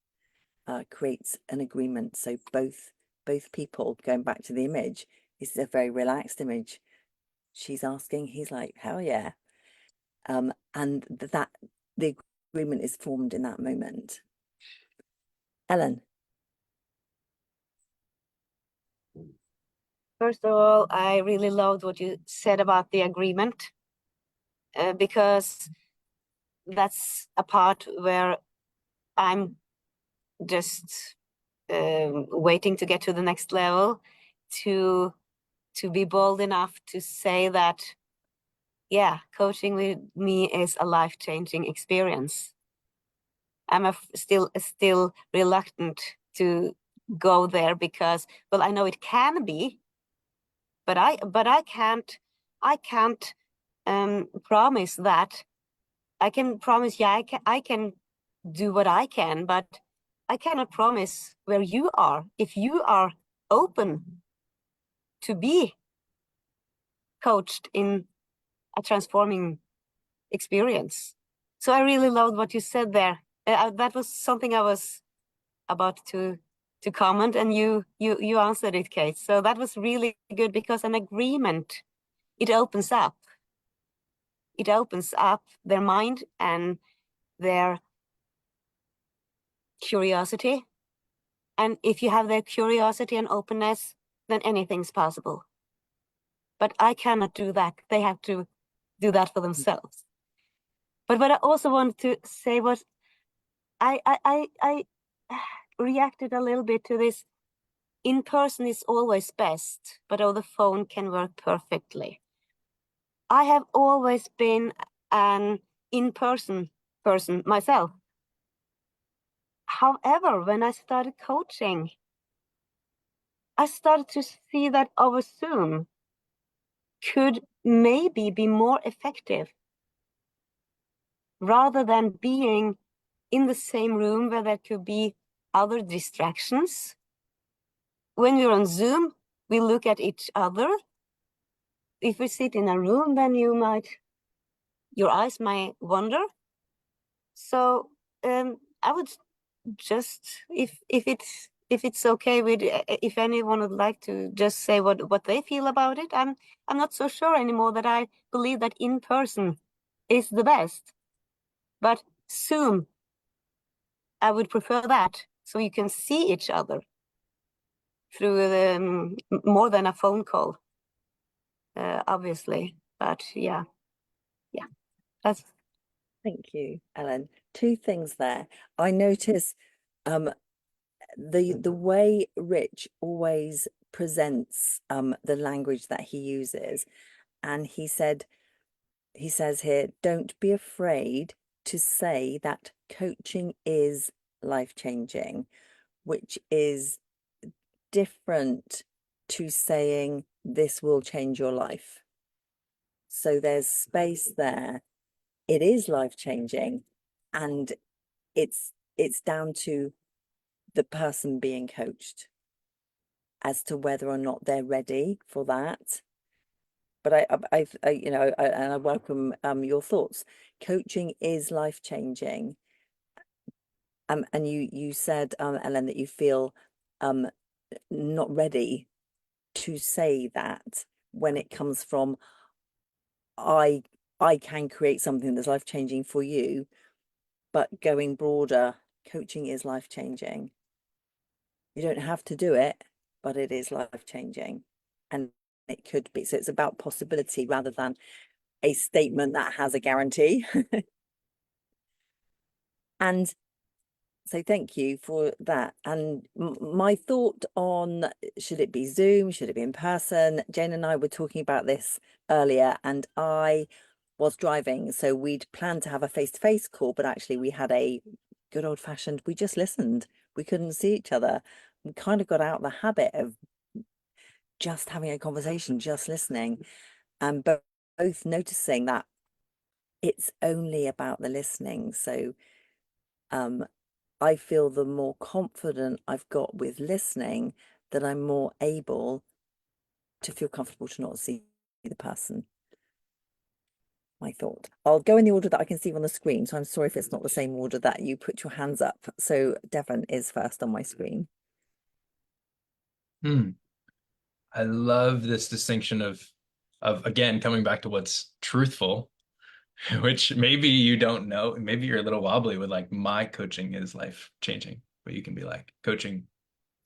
S3: creates an agreement. So both people, going back to the image, this is a very relaxed image. She's asking, he's like, hell yeah. And that the agreement is formed in that moment. Ellen.
S7: First of all, I really loved what you said about the agreement, because that's a part where I'm just waiting to get to the next level, to be bold enough to say that, yeah, coaching with me is a life-changing experience. I'm still reluctant to go there because, well, I know it can be, but I can't promise that. I can promise, yeah, I can do what I can, but I cannot promise where you are. If you are open to be coached in a transforming experience. So I really loved what you said there. That was something I was about to comment, and you answered it, Kate. So that was really good, because an agreement, it opens up their mind and their curiosity. And if you have their curiosity and openness, then anything's possible. But I cannot do that. They have to do that for themselves. But what I also wanted to say was, I reacted a little bit to this. In person is always best, but over the phone can work perfectly. I have always been an in-person person myself. However, when I started coaching, I started to see that over Zoom could maybe be more effective, rather than being in the same room where there could be other distractions. When we're on Zoom, we look at each other. If we sit in a room, then your eyes might wander. So I would just, if it's okay with, if anyone would like to just say what they feel about it. I'm not so sure anymore that I believe that in person is the best, but Zoom, I would prefer that, so you can see each other through more than a phone call, obviously. But yeah, that's.
S3: Thank you, Ellen. two things there. I notice the way Rich always presents the language that he uses, and he says here, don't be afraid to say that coaching is life-changing, which is different to saying this will change your life. So there's space there. It is life-changing, and it's down to the person being coached as to whether or not they're ready for that. But I you know, and I welcome your thoughts. Coaching is life-changing. And you said, Ellen, that you feel not ready to say that when it comes from I can create something that's life-changing for you, but going broader, coaching is life-changing. You don't have to do it, but it is life-changing, and it could be. So it's about possibility rather than a statement that has a guarantee. And so thank you for that. And my thought on, should it be Zoom, should it be in person? Jane and I were talking about this earlier, and I was driving, so we'd planned to have a face-to-face call, but actually we had a good old-fashioned, we just listened. We couldn't see each other. We kind of got out the habit of just having a conversation, just listening, and both noticing that it's only about the listening. So I feel the more confident I've got with listening, that I'm more able to feel comfortable to not see the person. My thought. I'll go in the order that I can see on the screen. So I'm sorry if it's not the same order that you put your hands up. So Devon is first on my screen.
S6: I love this distinction of again, coming back to what's truthful, which maybe you don't know. Maybe you're a little wobbly with like, my coaching is life changing, but you can be like, coaching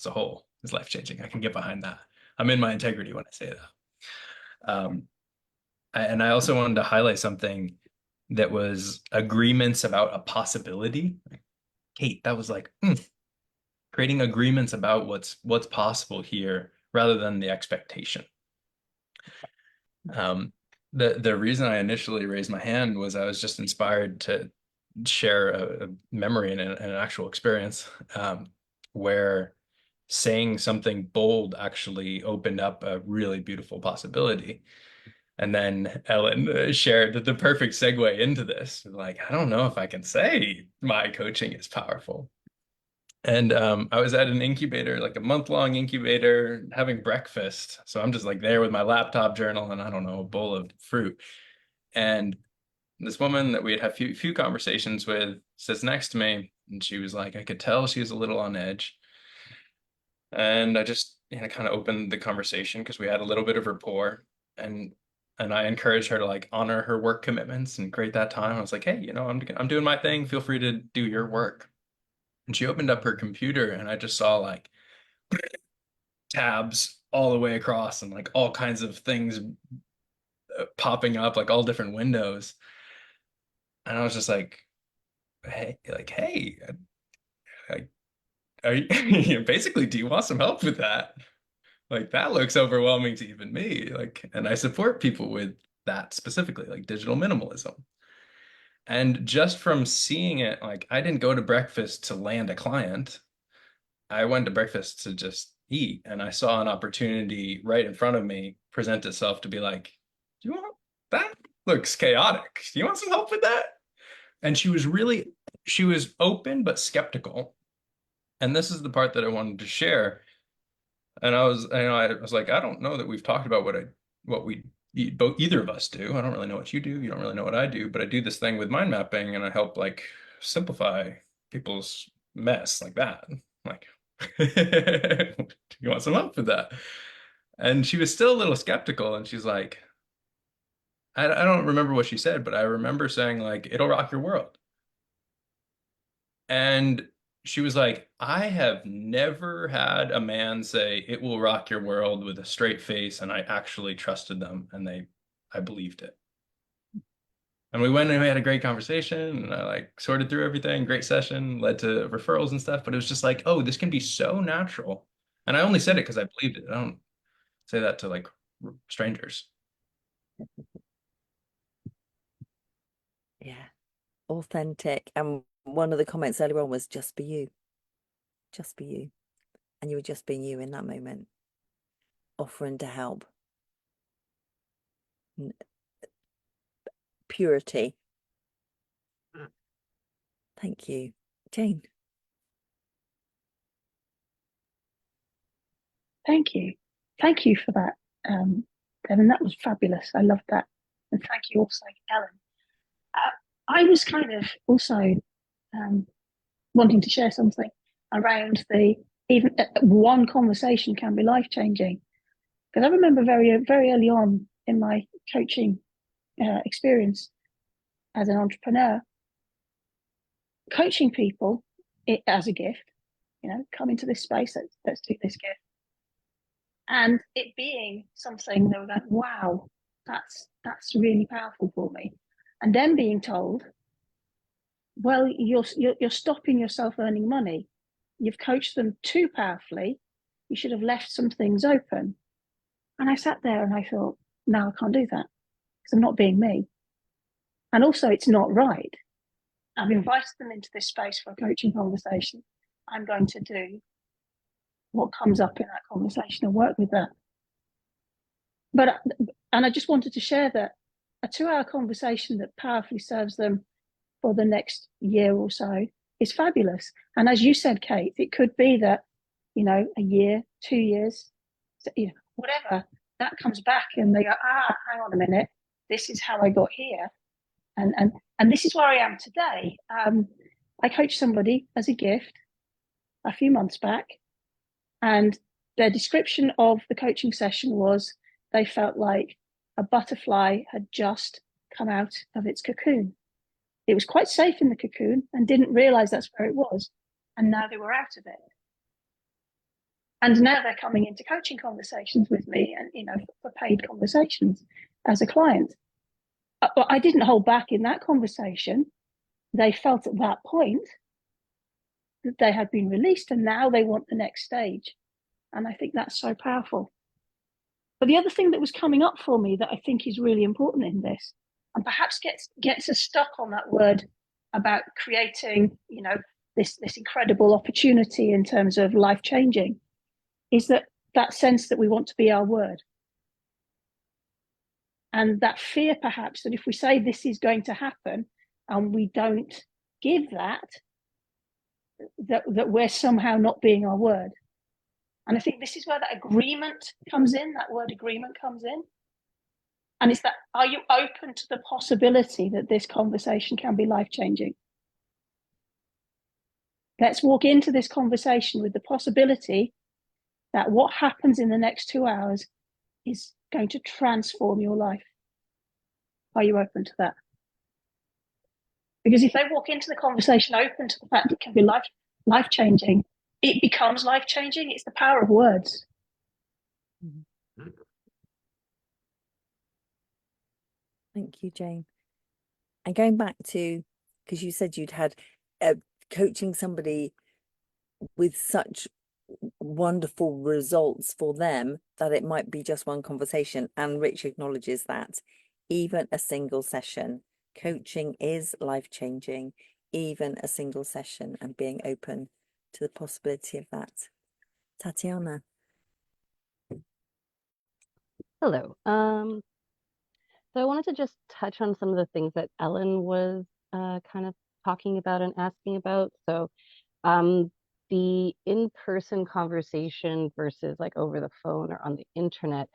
S6: as a whole is life changing. I can get behind that. I'm in my integrity when I say that. And I also wanted to highlight something that was agreements about a possibility. Kate, that was like, creating agreements about what's possible here rather than the expectation. The reason I initially raised my hand was I was just inspired to share a memory and an actual experience where saying something bold actually opened up a really beautiful possibility. And then Ellen shared the perfect segue into this. Like, I don't know if I can say my coaching is powerful. And I was at an incubator, like a month-long incubator, having breakfast. So I'm just like there with my laptop journal and I don't know, a bowl of fruit. And this woman that we had few conversations with sits next to me, and she was like, I could tell she was a little on edge. And I just, kind of opened the conversation because we had a little bit of rapport, and I encouraged her to like honor her work commitments and create that time. I was like, hey, I'm doing my thing. Feel free to do your work. And she opened up her computer, and I just saw like tabs all the way across and like all kinds of things popping up, like all different windows. And I was just like, hey, are you basically, do you want some help with that? Like, that looks overwhelming to even me. Like, and I support people with that specifically, like digital minimalism. And just from seeing it, like, I didn't go to breakfast to land a client. I went to breakfast to just eat, and I saw an opportunity right in front of me present itself to be like, do you want that? Looks chaotic. Do you want some help with that? And she was open but skeptical. And this is the part that I wanted to share. And I was like, I don't know that we've talked about what we both either of us do. I don't really know what you do. You don't really know what I do, but I do this thing with mind mapping, and I help like simplify people's mess like that. Like, do you want some help with that? And she was still a little skeptical, and she's like, I don't remember what she said, but I remember saying like, it'll rock your world. And she was like, I have never had a man say it will rock your world with a straight face, and I actually trusted them, and I believed it. And we went and we had a great conversation, and I like sorted through everything. Great session, led to referrals and stuff. But it was just like, oh, this can be so natural. And I only said it because I believed it. I don't say that to like strangers.
S3: Yeah, authentic. And one of the comments earlier on was just be you. Just be you. And you were just being you in that moment, offering to help. Purity. Thank you. Jane.
S4: Thank you. Thank you for that, Devin. That was fabulous. I loved that. And thank you also, Ellen. I was kind of also wanting to share something around the even one conversation can be life-changing. Because I remember very, very early on in my coaching experience as an entrepreneur, coaching people as a gift, come into this space, let's do this gift. And it being something that was like, wow, that's really powerful for me. And then being told, well, you're stopping yourself earning money. You've coached them too powerfully. You should have left some things open. And I sat there and I thought, no, I can't do that because I'm not being me. And also, it's not right. I've invited them into this space for a coaching conversation. I'm going to do what comes up in that conversation and work with that. And I just wanted to share that a 2-hour conversation that powerfully serves them for the next year or so is fabulous. And as you said, Kate, it could be that, a year, 2 years, whatever, that comes back and they go, hang on a minute, this is how I got here. And this is where I am today. I coached somebody as a gift a few months back, and their description of the coaching session was they felt like a butterfly had just come out of its cocoon. It was quite safe in the cocoon and didn't realize that's where it was. And now they were out of it. And now they're coming into coaching conversations with me and, for paid conversations as a client. But I didn't hold back in that conversation. They felt at that point that they had been released and now they want the next stage. And I think that's so powerful. But the other thing that was coming up for me that I think is really important in this, and perhaps gets us stuck on that word about creating, this incredible opportunity in terms of life changing, is that sense that we want to be our word. And that fear, perhaps, that if we say this is going to happen and we don't give that we're somehow not being our word. And I think this is where that agreement comes in, that word agreement comes in. And it's that, are you open to the possibility that this conversation can be life-changing? Let's walk into this conversation with the possibility that what happens in the next 2 hours is going to transform your life. Are you open to that? Because if they walk into the conversation open to the fact it can be life-changing, it becomes life-changing. It's the power of words.
S3: Thank you, Jane. And going back to, because you said you'd had coaching somebody with such wonderful results for them that it might be just one conversation, and Rich acknowledges that even a single session coaching is life-changing, even a single session, and being open to the possibility of that. Tatiana.
S2: Hello. So I wanted to just touch on some of the things that Ellen was kind of talking about and asking about. So the in-person conversation versus like over the phone or on the internet.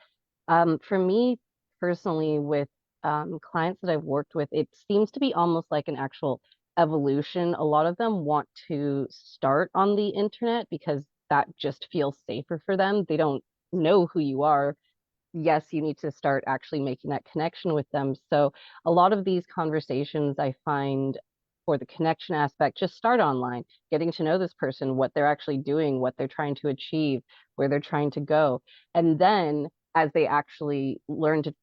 S2: For me personally, with clients that I've worked with, it seems to be almost like an actual evolution. A lot of them want to start on the internet because that just feels safer for them. They don't know who you are. Yes, you need to start actually making that connection with them. So a lot of these conversations I find for the connection aspect just start online, getting to know this person, what they're actually doing, what they're trying to achieve, where they're trying to go. And then as they actually learn to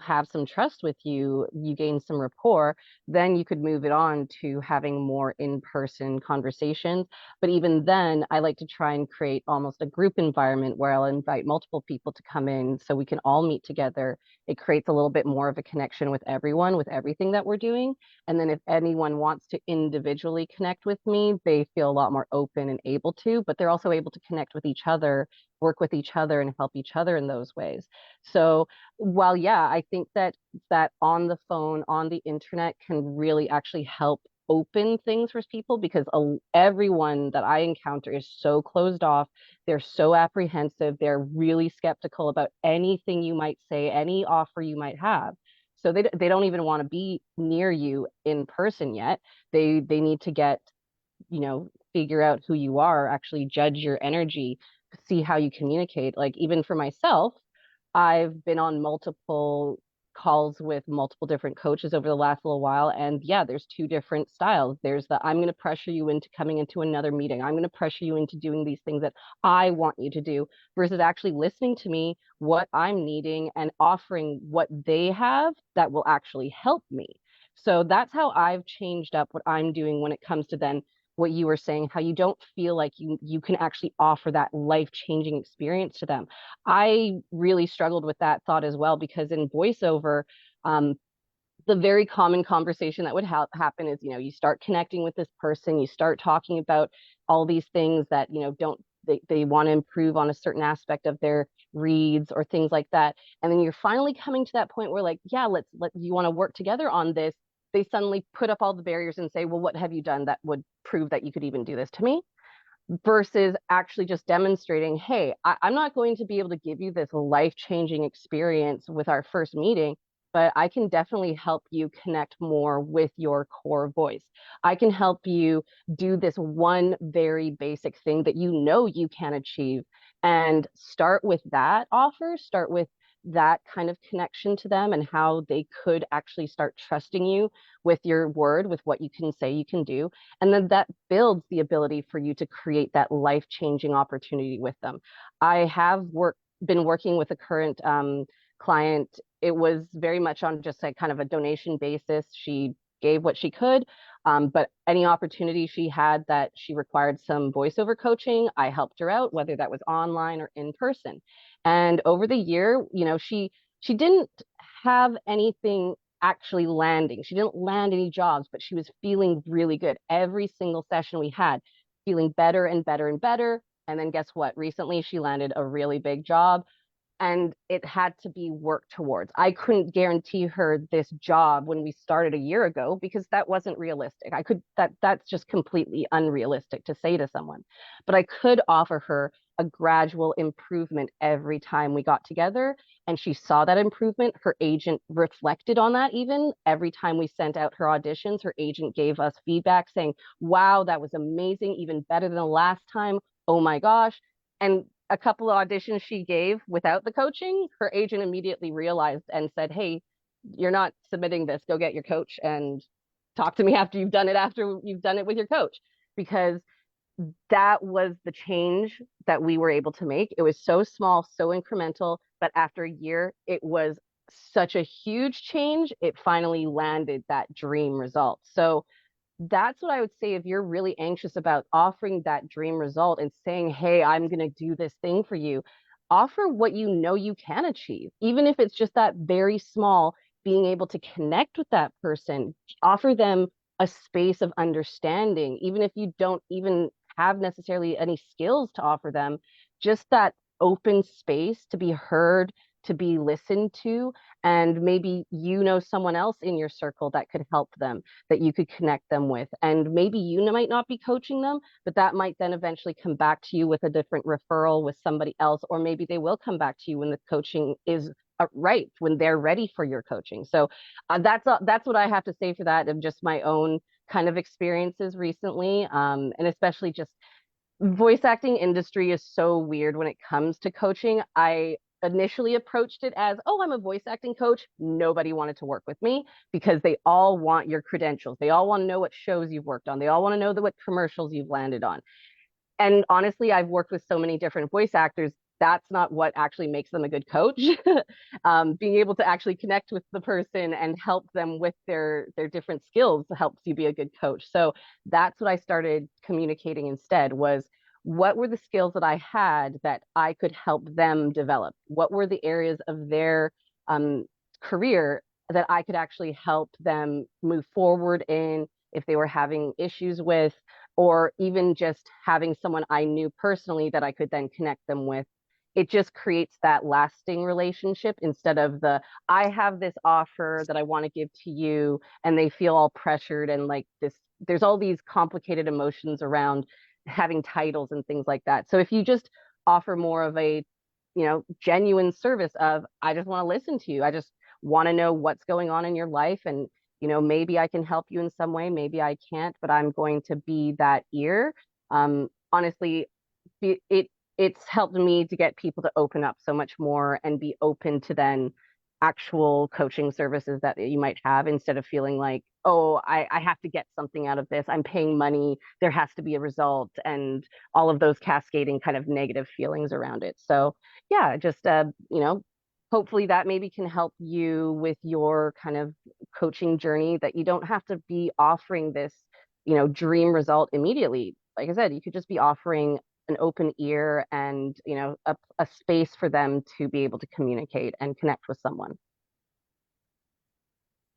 S2: have some trust with you, you gain some rapport, then you could move it on to having more in-person conversations. But even then, I like to try and create almost a group environment where I'll invite multiple people to come in so we can all meet together. It creates a little bit more of a connection with everyone, with everything that we're doing. And then if anyone wants to individually connect with me, they feel a lot more open and able to, but they're also able to connect with each other, work with each other, and help each other in those ways. So while, yeah, I think that on the phone, on the internet can really actually help open things for people, because everyone that I encounter is so closed off. They're so apprehensive. They're really skeptical about anything you might say, any offer you might have. So they don't even want to be near you in person yet. They need to get, figure out who you are, actually judge your energy, see how you communicate. Like, even for myself, I've been on multiple calls with multiple different coaches over the last little while. And yeah, there's two different styles. There's the, I'm going to pressure you into coming into another meeting. I'm going to pressure you into doing these things that I want you to do, versus actually listening to me, what I'm needing, and offering what they have that will actually help me. So that's how I've changed up what I'm doing when it comes to then what you were saying, how you don't feel like you can actually offer that life-changing experience to them. I really struggled with that thought as well, because in voiceover, the very common conversation that would happen is, you start connecting with this person, you start talking about all these things that, don't they want to improve on a certain aspect of their reads or things like that. And then you're finally coming to that point where, like, yeah, you want to work together on this. They suddenly put up all the barriers and say, well, what have you done that would prove that you could even do this to me? Versus actually just demonstrating, hey, I'm not going to be able to give you this life-changing experience with our first meeting, but I can definitely help you connect more with your core voice. I can help you do this one very basic thing that you can achieve, and start with that offer, start with that kind of connection to them, and how they could actually start trusting you with your word, with what you can say you can do. And then that builds the ability for you to create that life-changing opportunity with them. I have been working with a current client. It was very much on just like kind of a donation basis. She gave what she could, but any opportunity she had that she required some voiceover coaching, I helped her out, whether that was online or in person. And over the year, she didn't have anything actually landing. She didn't land any jobs, but she was feeling really good. Every single session we had, feeling better and better and better. And then guess what? Recently, she landed a really big job, and it had to be worked towards. I couldn't guarantee her this job when we started a year ago, because that wasn't realistic. That's just completely unrealistic to say to someone. But I could offer her a gradual improvement every time we got together, and she saw that improvement. Her agent reflected on that. Even every time we sent out her auditions, her agent gave us feedback saying, wow, that was amazing, even better than the last time. Oh my gosh. And a couple of auditions she gave without the coaching, her agent immediately realized and said, hey, you're not submitting this. Go get your coach and talk to me after you've done it with your coach. Because that was the change that we were able to make. It was so small, so incremental, but after a year, it was such a huge change. It finally landed that dream result. So that's what I would say. If you're really anxious about offering that dream result and saying, hey, I'm going to do this thing for you, offer what you can achieve, even if it's just that very small, being able to connect with that person, offer them a space of understanding, even if you don't even have necessarily any skills to offer them, just that open space to be heard, to be listened to. And maybe someone else in your circle that could help them, that you could connect them with. And maybe you might not be coaching them, but that might then eventually come back to you with a different referral with somebody else. Or maybe they will come back to you when the coaching is right, when they're ready for your coaching. So that's what I have to say for that, of just my own kind of experiences recently. And especially just voice acting industry is so weird when it comes to coaching. I initially approached it as, oh, I'm a voice acting coach. Nobody wanted to work with me because they all want your credentials. They all want to know what shows you've worked on. They all want to know what commercials you've landed on. And honestly, I've worked with so many different voice actors. that's not what actually makes them a good coach. Being able to actually connect with the person and help them with their different skills helps you be a good coach. So that's what I started communicating instead, was what were the skills that I had that I could help them develop? What were the areas of their career that I could actually help them move forward in if they were having issues with, or even just having someone I knew personally that I could then connect them with. It just creates that lasting relationship instead of the, I have this offer that I want to give to you, and they feel all pressured and like this, there's all these complicated emotions around having titles and things like that. So if you just offer more of a, genuine service of, I just want to listen to you. I just want to know what's going on in your life, and maybe I can help you in some way, maybe I can't, but I'm going to be that ear. Honestly, it's helped me to get people to open up so much more and be open to then actual coaching services that you might have, instead of feeling like, oh, I have to get something out of this. I'm paying money. There has to be a result, and all of those cascading kind of negative feelings around it. So yeah, just, hopefully that maybe can help you with your kind of coaching journey, that you don't have to be offering this, dream result immediately. Like I said, you could just be offering an open ear and, a space for them to be able to communicate and connect with someone.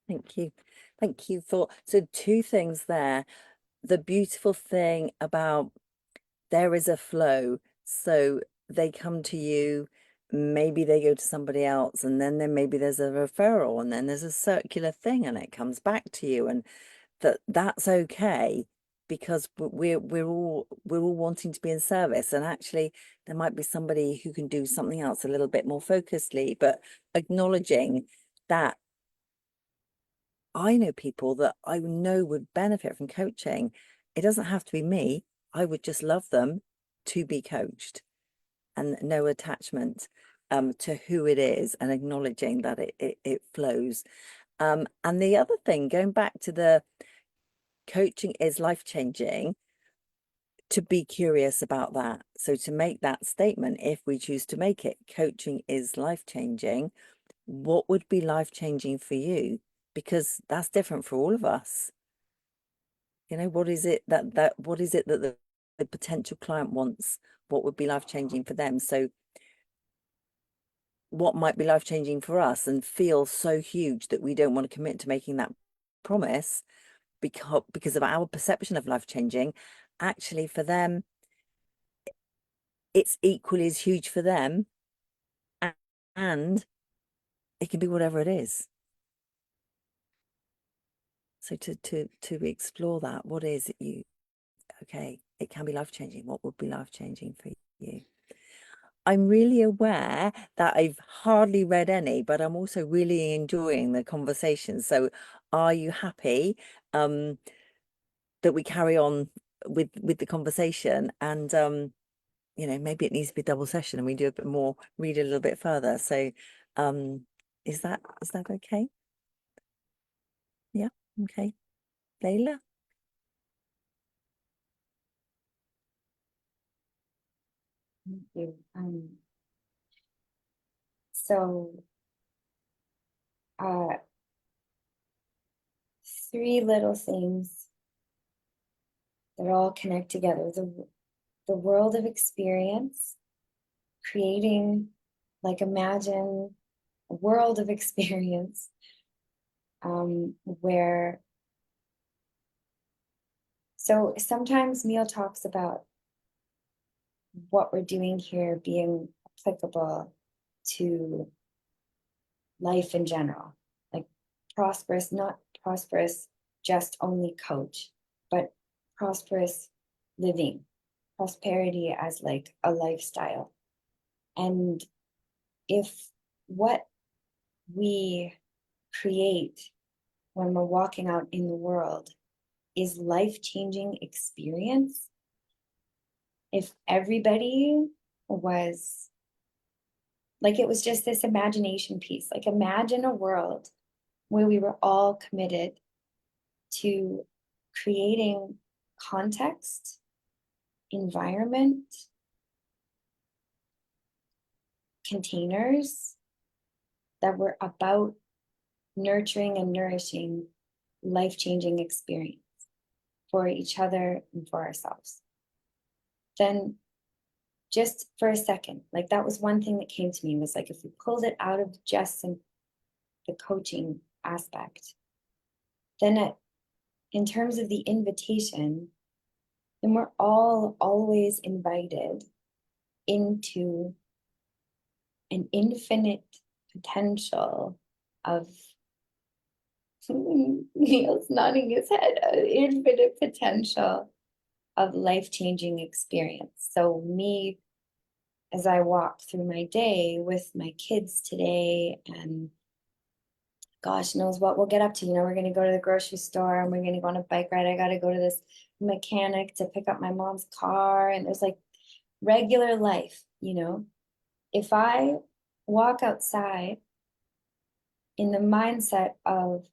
S3: Thank you. Thank you for, so two things there. The beautiful thing about there is a flow. So they come to you, maybe they go to somebody else, and then maybe there's a referral, and then there's a circular thing, and it comes back to you, and that's okay, because we're all wanting to be in service. And actually there might be somebody who can do something else a little bit more focusedly, but acknowledging that I know people that I know would benefit from coaching. It doesn't have to be me. I would just love them to be coached, and no attachment to who it is, and acknowledging that it flows. And the other thing, going back to the coaching is life-changing, to be curious about that. So to make that statement, if we choose to make it, coaching is life-changing, what would be life-changing for you? Because that's different for all of us. What is it that the potential client wants? What would be life-changing for them? So what might be life-changing for us and feel so huge that we don't want to commit to making that promise because of our perception of life-changing, actually for them it's equally as huge for them, and it can be whatever it is. So to explore that, what is it okay, it can be life-changing. What would be life-changing for you? I'm really aware that I've hardly read any, but I'm also really enjoying the conversation. So are you happy that we carry on with the conversation? And maybe it needs to be a double session and we do a bit more, read a little bit further. So is that okay? Yeah, okay. Layla?
S5: Thank you. So three little things that all connect together. The world of experience, creating, like, imagine a world of experience where, so sometimes Neil talks about what we're doing here being applicable to life in general, like prosperous, not prosperous just only coach, but prosperous living, prosperity as like a lifestyle. And if what we create when we're walking out in the world is life-changing experience, if everybody was like, it was just this imagination piece, like imagine a world where we were all committed to creating context, environment, containers that were about nurturing and nourishing life-changing experience for each other and for ourselves. Then just for a second, like that was one thing that came to me, was like, if we pulled it out of just the coaching aspect, then in terms of the invitation, then we're all always invited into an infinite potential of Neil's nodding his head, an infinite potential of life-changing experience. So me, as I walk through my day with my kids today, and gosh knows what we'll get up to. We're going to go to the grocery store and we're going to go on a bike ride. I got to go to this mechanic to pick up my mom's car. And there's like regular life, If I walk outside in the mindset of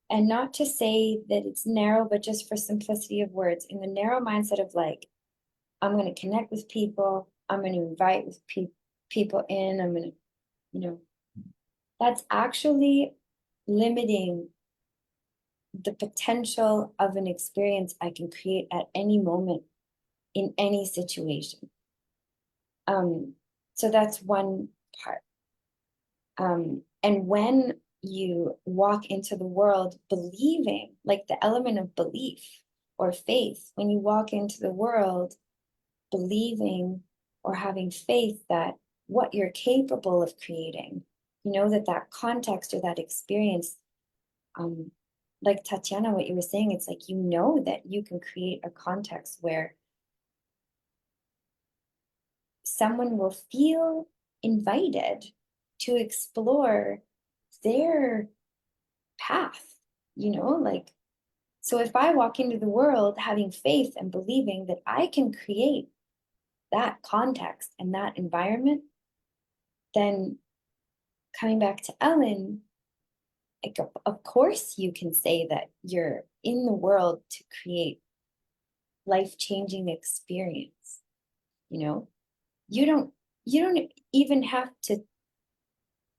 S5: and not to say that it's narrow, but just for simplicity of words, in the narrow mindset of like, I'm going to connect with people, I'm going to invite with people in, I'm going to, that's actually limiting the potential of an experience I can create at any moment in any situation. So that's one part. And when you walk into the world believing, like the element of belief or faith, when you walk into the world believing or having faith that what you're capable of creating, that context or that experience, like Tatiana, what you were saying, it's like, that you can create a context where someone will feel invited to explore their path, so if I walk into the world having faith and believing that I can create that context and that environment, then coming back to Ellen, like, of course you can say that you're in the world to create life-changing experience. You don't even have to,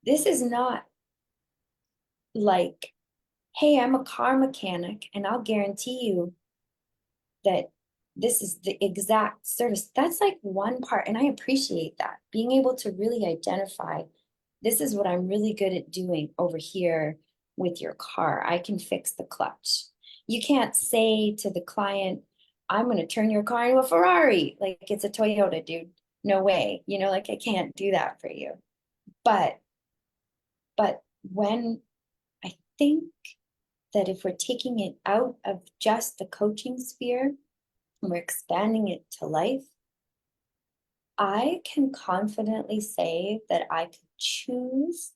S5: this is not like, hey, I'm a car mechanic and I'll guarantee you that this is the exact service. That's like one part. And I appreciate that. Being able to really identify, this is what I'm really good at doing over here with your car. I can fix the clutch. You can't say to the client, I'm going to turn your car into a Ferrari. Like, it's a Toyota, dude. No way. Like, I can't do that for you. But when I think that if we're taking it out of just the coaching sphere and we're expanding it to life, I can confidently say that I could choose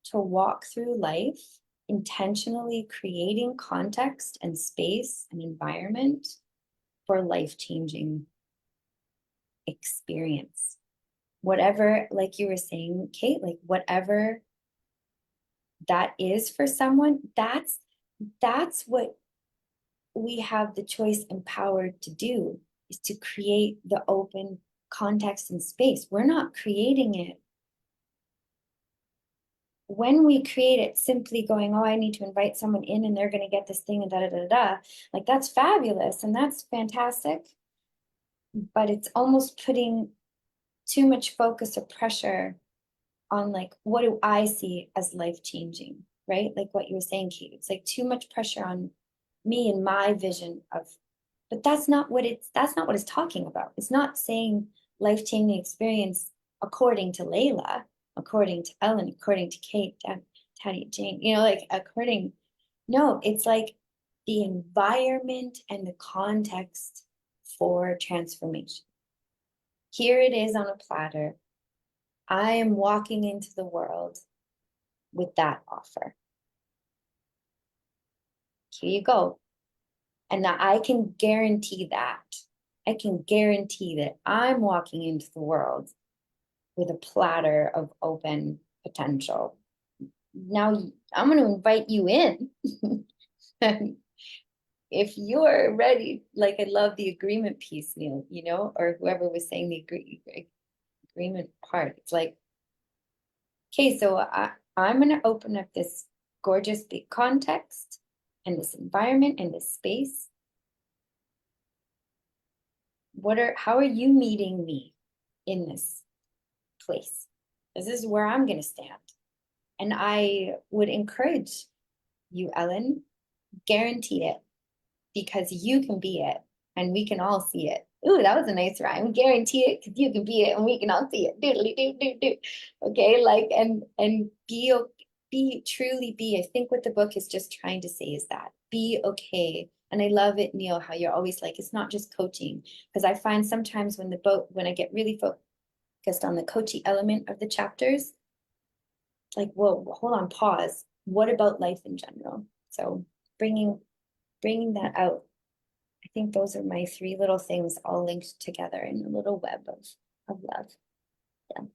S5: to walk through life intentionally creating context and space and environment for life-changing experience. Whatever, like you were saying, Kate, like whatever that is for someone, that's what we have the choice and power to do, is to create the open context and space. We're not creating it. When we create it simply going, oh, I need to invite someone in and they're going to get this thing and da da da da, like that's fabulous and that's fantastic. But it's almost putting too much focus or pressure on like, what do I see as life-changing, right? Like what you were saying, Kate, it's like too much pressure on me and my vision of, but that's not what it's talking about. It's not saying life-changing experience according to Layla, according to Ellen, according to Kate, Taddy, Jane, no, it's like the environment and the context for transformation. Here it is on a platter. I am walking into the world with that offer. Here you go. And now I can guarantee that. I can guarantee that I'm walking into the world with a platter of open potential. Now I'm going to invite you in. And if you're ready, like I love the agreement piece, Neil, or whoever was saying the agreement part. It's like, okay, so I'm going to open up this gorgeous big context and this environment and this space. How are you meeting me in this place? This is where I'm going to stand. And I would encourage you, Ellen, guarantee it, because you can be it and we can all see it. Ooh, that was a nice rhyme. Guarantee it because you can be it and we can all see it. Doodly doo doo doo. Okay, like and truly be. I think what the book is just trying to say is that be okay. And I love it, Neil, how you're always like, it's not just coaching. Because I find sometimes when I get really focused on the coaching element of the chapters, like, whoa, hold on, pause. What about life in general? So bringing that out. I think those are my 3 little things all linked together in a little web of love. Yeah.
S3: Thank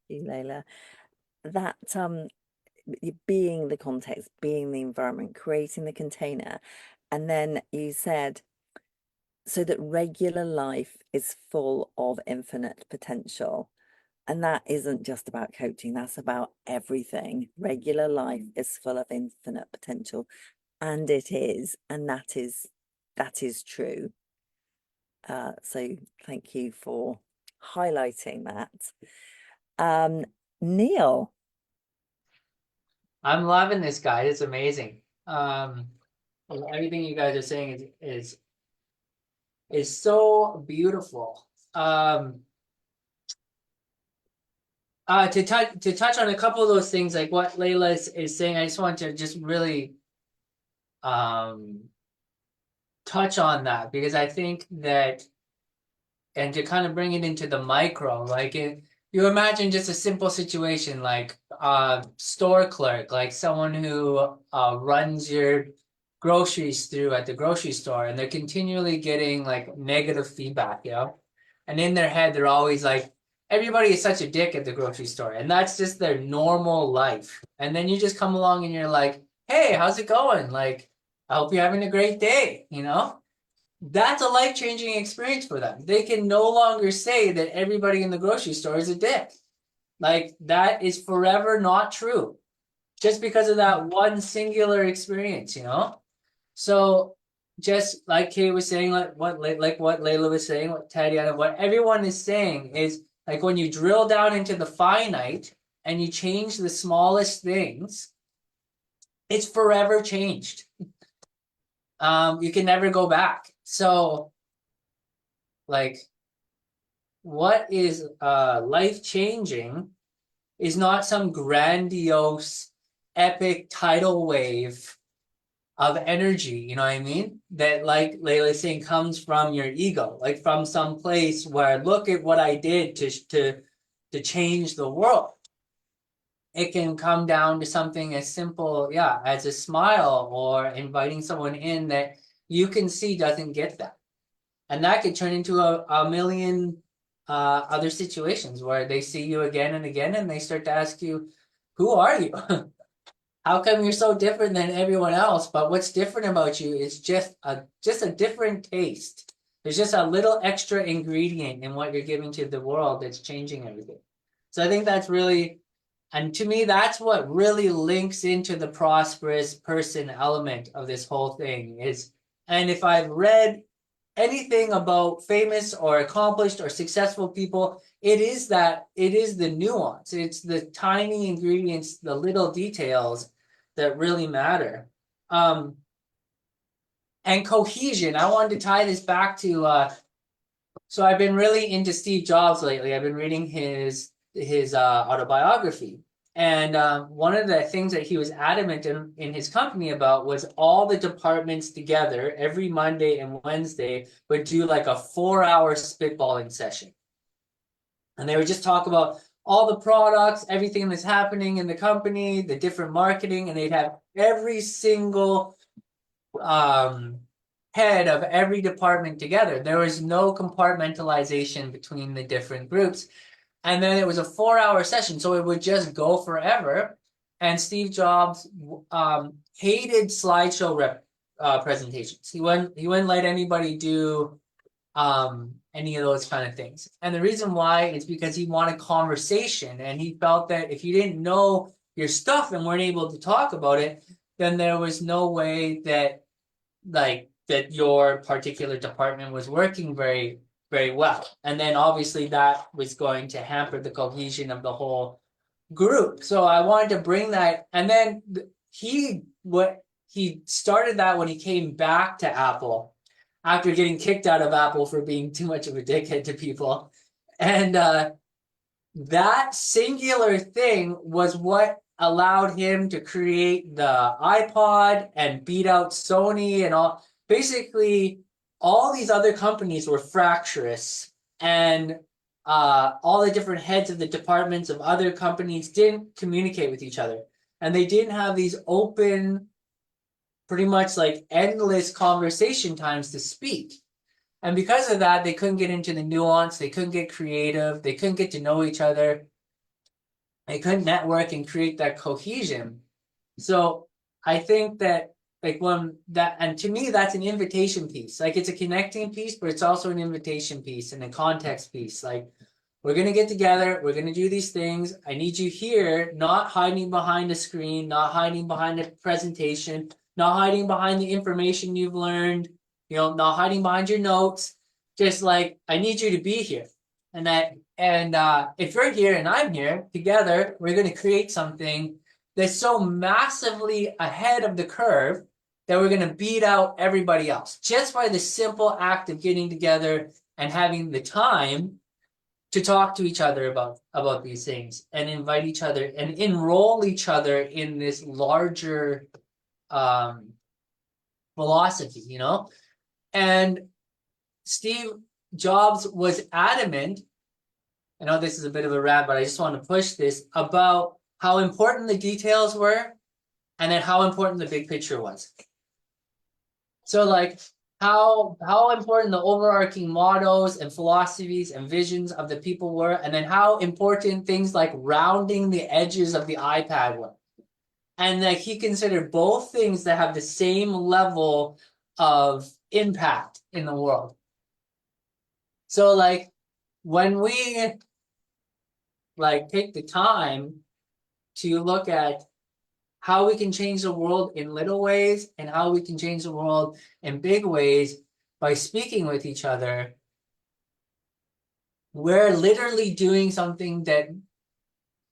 S3: you, Layla. That being the context, being the environment, creating the container, and then you said so that regular life is full of infinite potential. And that isn't just about coaching, that's about everything. Regular life is full of infinite potential, and it is, and that is true. So thank you for highlighting that. Neil.
S1: I'm loving this, guy. It's amazing. Everything you guys are saying is so beautiful. To touch on a couple of those things, like what Layla is saying, I just want to just really touch on that, because I think that, and to kind of bring it into the micro, like you imagine just a simple situation like a store clerk, like someone who runs your groceries through at the grocery store, and they're continually getting like negative feedback, and in their head they're always like, everybody is such a dick at the grocery store, and that's just their normal life. And then you just come along and you're like, hey, how's it going? Like, I hope you're having a great day, That's a life-changing experience for them. They can no longer say that everybody in the grocery store is a dick. Like, that is forever not true, just because of that one singular experience, So just like Kay was saying, like what Layla was saying, what Tatiana, what everyone is saying is, like, when you drill down into the finite and you change the smallest things, it's forever changed. You can never go back. So, like, what is life-changing is not some grandiose, epic tidal wave of energy, you know what I mean? That, like Layla's saying, comes from your ego, like from some place where, look at what I did to change the world. It can come down to something as simple, as a smile or inviting someone in that you can see doesn't get that. And that could turn into a million other situations where they see you again and again, and they start to ask you, who are you? How come you're so different than everyone else? But what's different about you is just a different taste. There's just a little extra ingredient in what you're giving to the world that's changing everything. So I think that's really, and to me, that's what really links into the prosperous person element of this whole thing is, and if I've read anything about famous or accomplished or successful people, it is the nuance. It's the tiny ingredients, the little details that really matter. And cohesion. I wanted to tie this back to so I've been really into Steve Jobs lately. I've been reading his autobiography. And one of the things that he was adamant in his company about was all the departments together every Monday and Wednesday would do like a 4-hour spitballing session. And they would just talk about all the products, everything that's happening in the company, the different marketing, and they'd have every single head of every department together. There was no compartmentalization between the different groups. And then it was a 4-hour session, so it would just go forever. And Steve Jobs hated slideshow presentations. He wouldn't let anybody do any of those kind of things. And the reason why is because he wanted conversation, and he felt that if you didn't know your stuff and weren't able to talk about it, then there was no way that that your particular department was working very, very well. And then obviously that was going to hamper the cohesion of the whole group. So I wanted to bring that. And then he started that when he came back to Apple after getting kicked out of Apple for being too much of a dickhead to people. And that singular thing was what allowed him to create the iPod and beat out Sony and all. Basically, all these other companies were fractious, and all the different heads of the departments of other companies didn't communicate with each other. And they didn't have these open, pretty much like endless conversation times to speak. And because of that, they couldn't get into the nuance, they couldn't get creative, they couldn't get to know each other, they couldn't network and create that cohesion. So I think that and to me, that's an invitation piece. Like, it's a connecting piece, but it's also an invitation piece and a context piece. Like, we're going to get together, we're going to do these things. I need you here, not hiding behind a screen, not hiding behind a presentation, not hiding behind the information you've learned, not hiding behind your notes. Just like, I need you to be here. And if you're here and I'm here together, we're going to create something that's so massively ahead of the curve that we're going to beat out everybody else just by the simple act of getting together and having the time to talk to each other about these things and invite each other and enroll each other in this larger philosophy, And Steve Jobs was adamant, I know this is a bit of a rant, but I just want to push this, about how important the details were and then how important the big picture was. So like how important the overarching mottos and philosophies and visions of the people were, and then how important things like rounding the edges of the iPad were. And like he considered both things that have the same level of impact in the world. So like when we take the time to look at how we can change the world in little ways and how we can change the world in big ways by speaking with each other, we're literally doing something that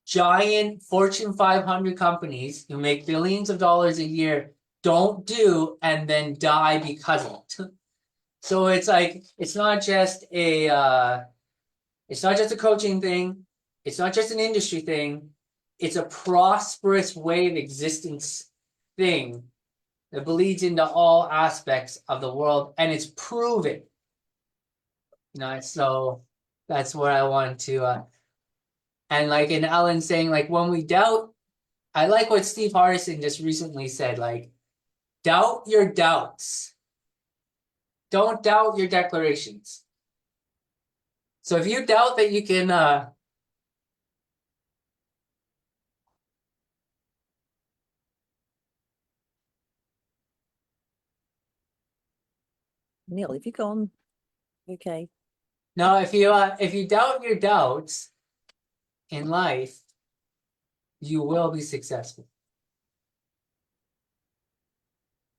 S1: giant Fortune 500 companies who make billions of dollars a year don't do and then die because of it. So it's like, it's not just a coaching thing. It's not just an industry thing. It's a prosperous way of existence thing that bleeds into all aspects of the world, and it's proven. So that's what I wanted to. And like in Ellen saying, like, when we doubt, I like what Steve Hardison just recently said, like, doubt your doubts. Don't doubt your declarations. So if you doubt that you can
S3: Neil, have you gone? Okay.
S1: no, if you doubt your doubts in life, you will be successful.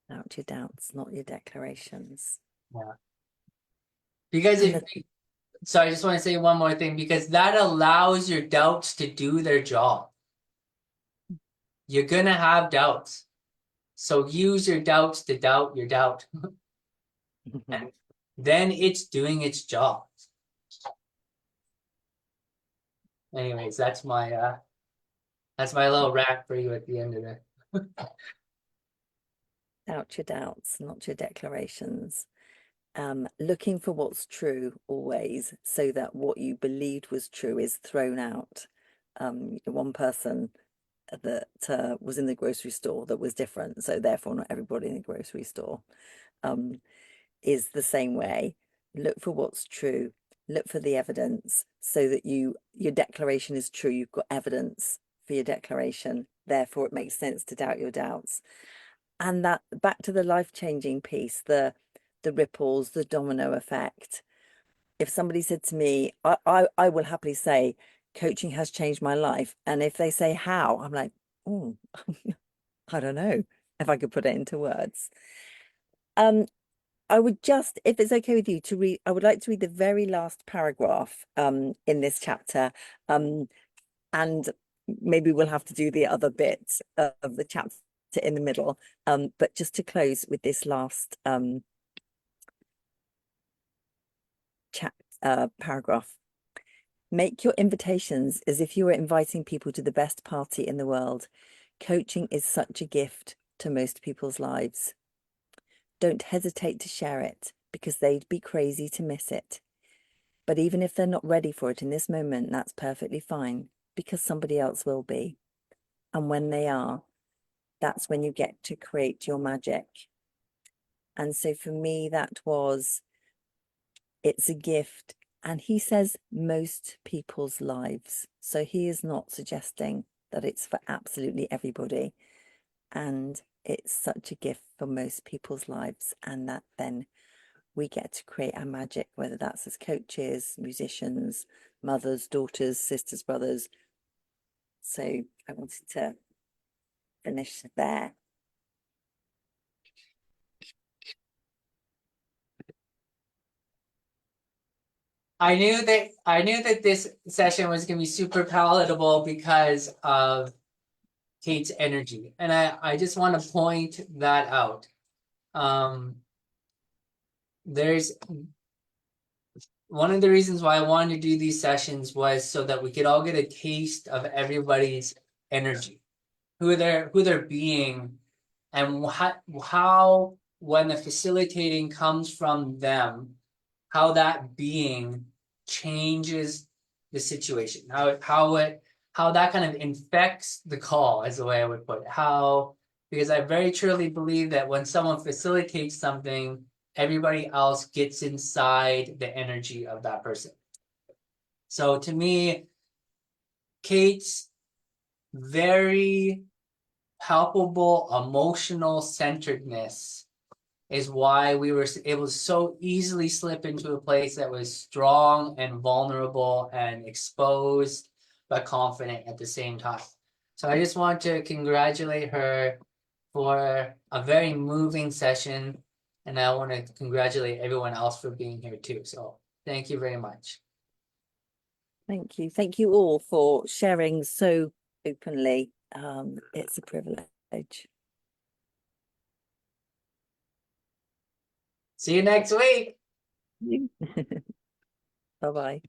S3: Doubt your doubts, not your declarations.
S1: Yeah. Because
S3: And
S1: so I just want to say one more thing, because that allows your doubts to do their job. You're gonna have doubts. So use your doubts to doubt your doubt. And then it's doing its job. Anyways, that's my little rant for you at the end of it.
S3: Doubt your doubts, not your declarations. Looking for what's true always, so that what you believed was true is thrown out. One person that was in the grocery store that was different, so therefore not everybody in the grocery store is the same way. Look for what's true, look for the evidence, so that your declaration is true. You've got evidence for your declaration, therefore it makes sense to doubt your doubts. And that, back to the life-changing piece, the ripples, the domino effect. if somebody said to me, I will happily say coaching has changed my life. And if they say how, I'm like, oh, I don't know if I could put it into words. I would just, if it's okay with you, to read, I would like to read the very last paragraph in this chapter. And maybe we'll have to do the other bit of the chapter in the middle. But just to close with this last paragraph. Make your invitations as if you were inviting people to the best party in the world. Coaching is such a gift to most people's lives. Don't hesitate to share it because they'd be crazy to miss it. But even if they're not ready for it in this moment, that's perfectly fine because somebody else will be. And when they are, that's when you get to create your magic. And so for me, it's a gift. And he says most people's lives. So he is not suggesting that it's for absolutely everybody. And it's such a gift for most people's lives. And that then we get to create our magic, whether that's as coaches, musicians, mothers, daughters, sisters, brothers. So I wanted to finish there.
S1: I knew that this session was going to be super palatable because of Kate's energy, and I just want to point that out. There's one of the reasons why I wanted to do these sessions was so that we could all get a taste of everybody's energy, who they're being, and how when the facilitating comes from them, how that being changes the situation, how that kind of infects the call, is the way I would put it. Because I very truly believe that when someone facilitates something, everybody else gets inside the energy of that person. So to me, Kate's very palpable emotional centeredness is why we were able to so easily slip into a place that was strong and vulnerable and exposed, but confident at the same time. So I just want to congratulate her for a very moving session. And I want to congratulate everyone else for being here too. So thank you very much.
S3: Thank you. Thank you all for sharing so openly. It's a privilege.
S1: See you next week.
S3: Bye-bye.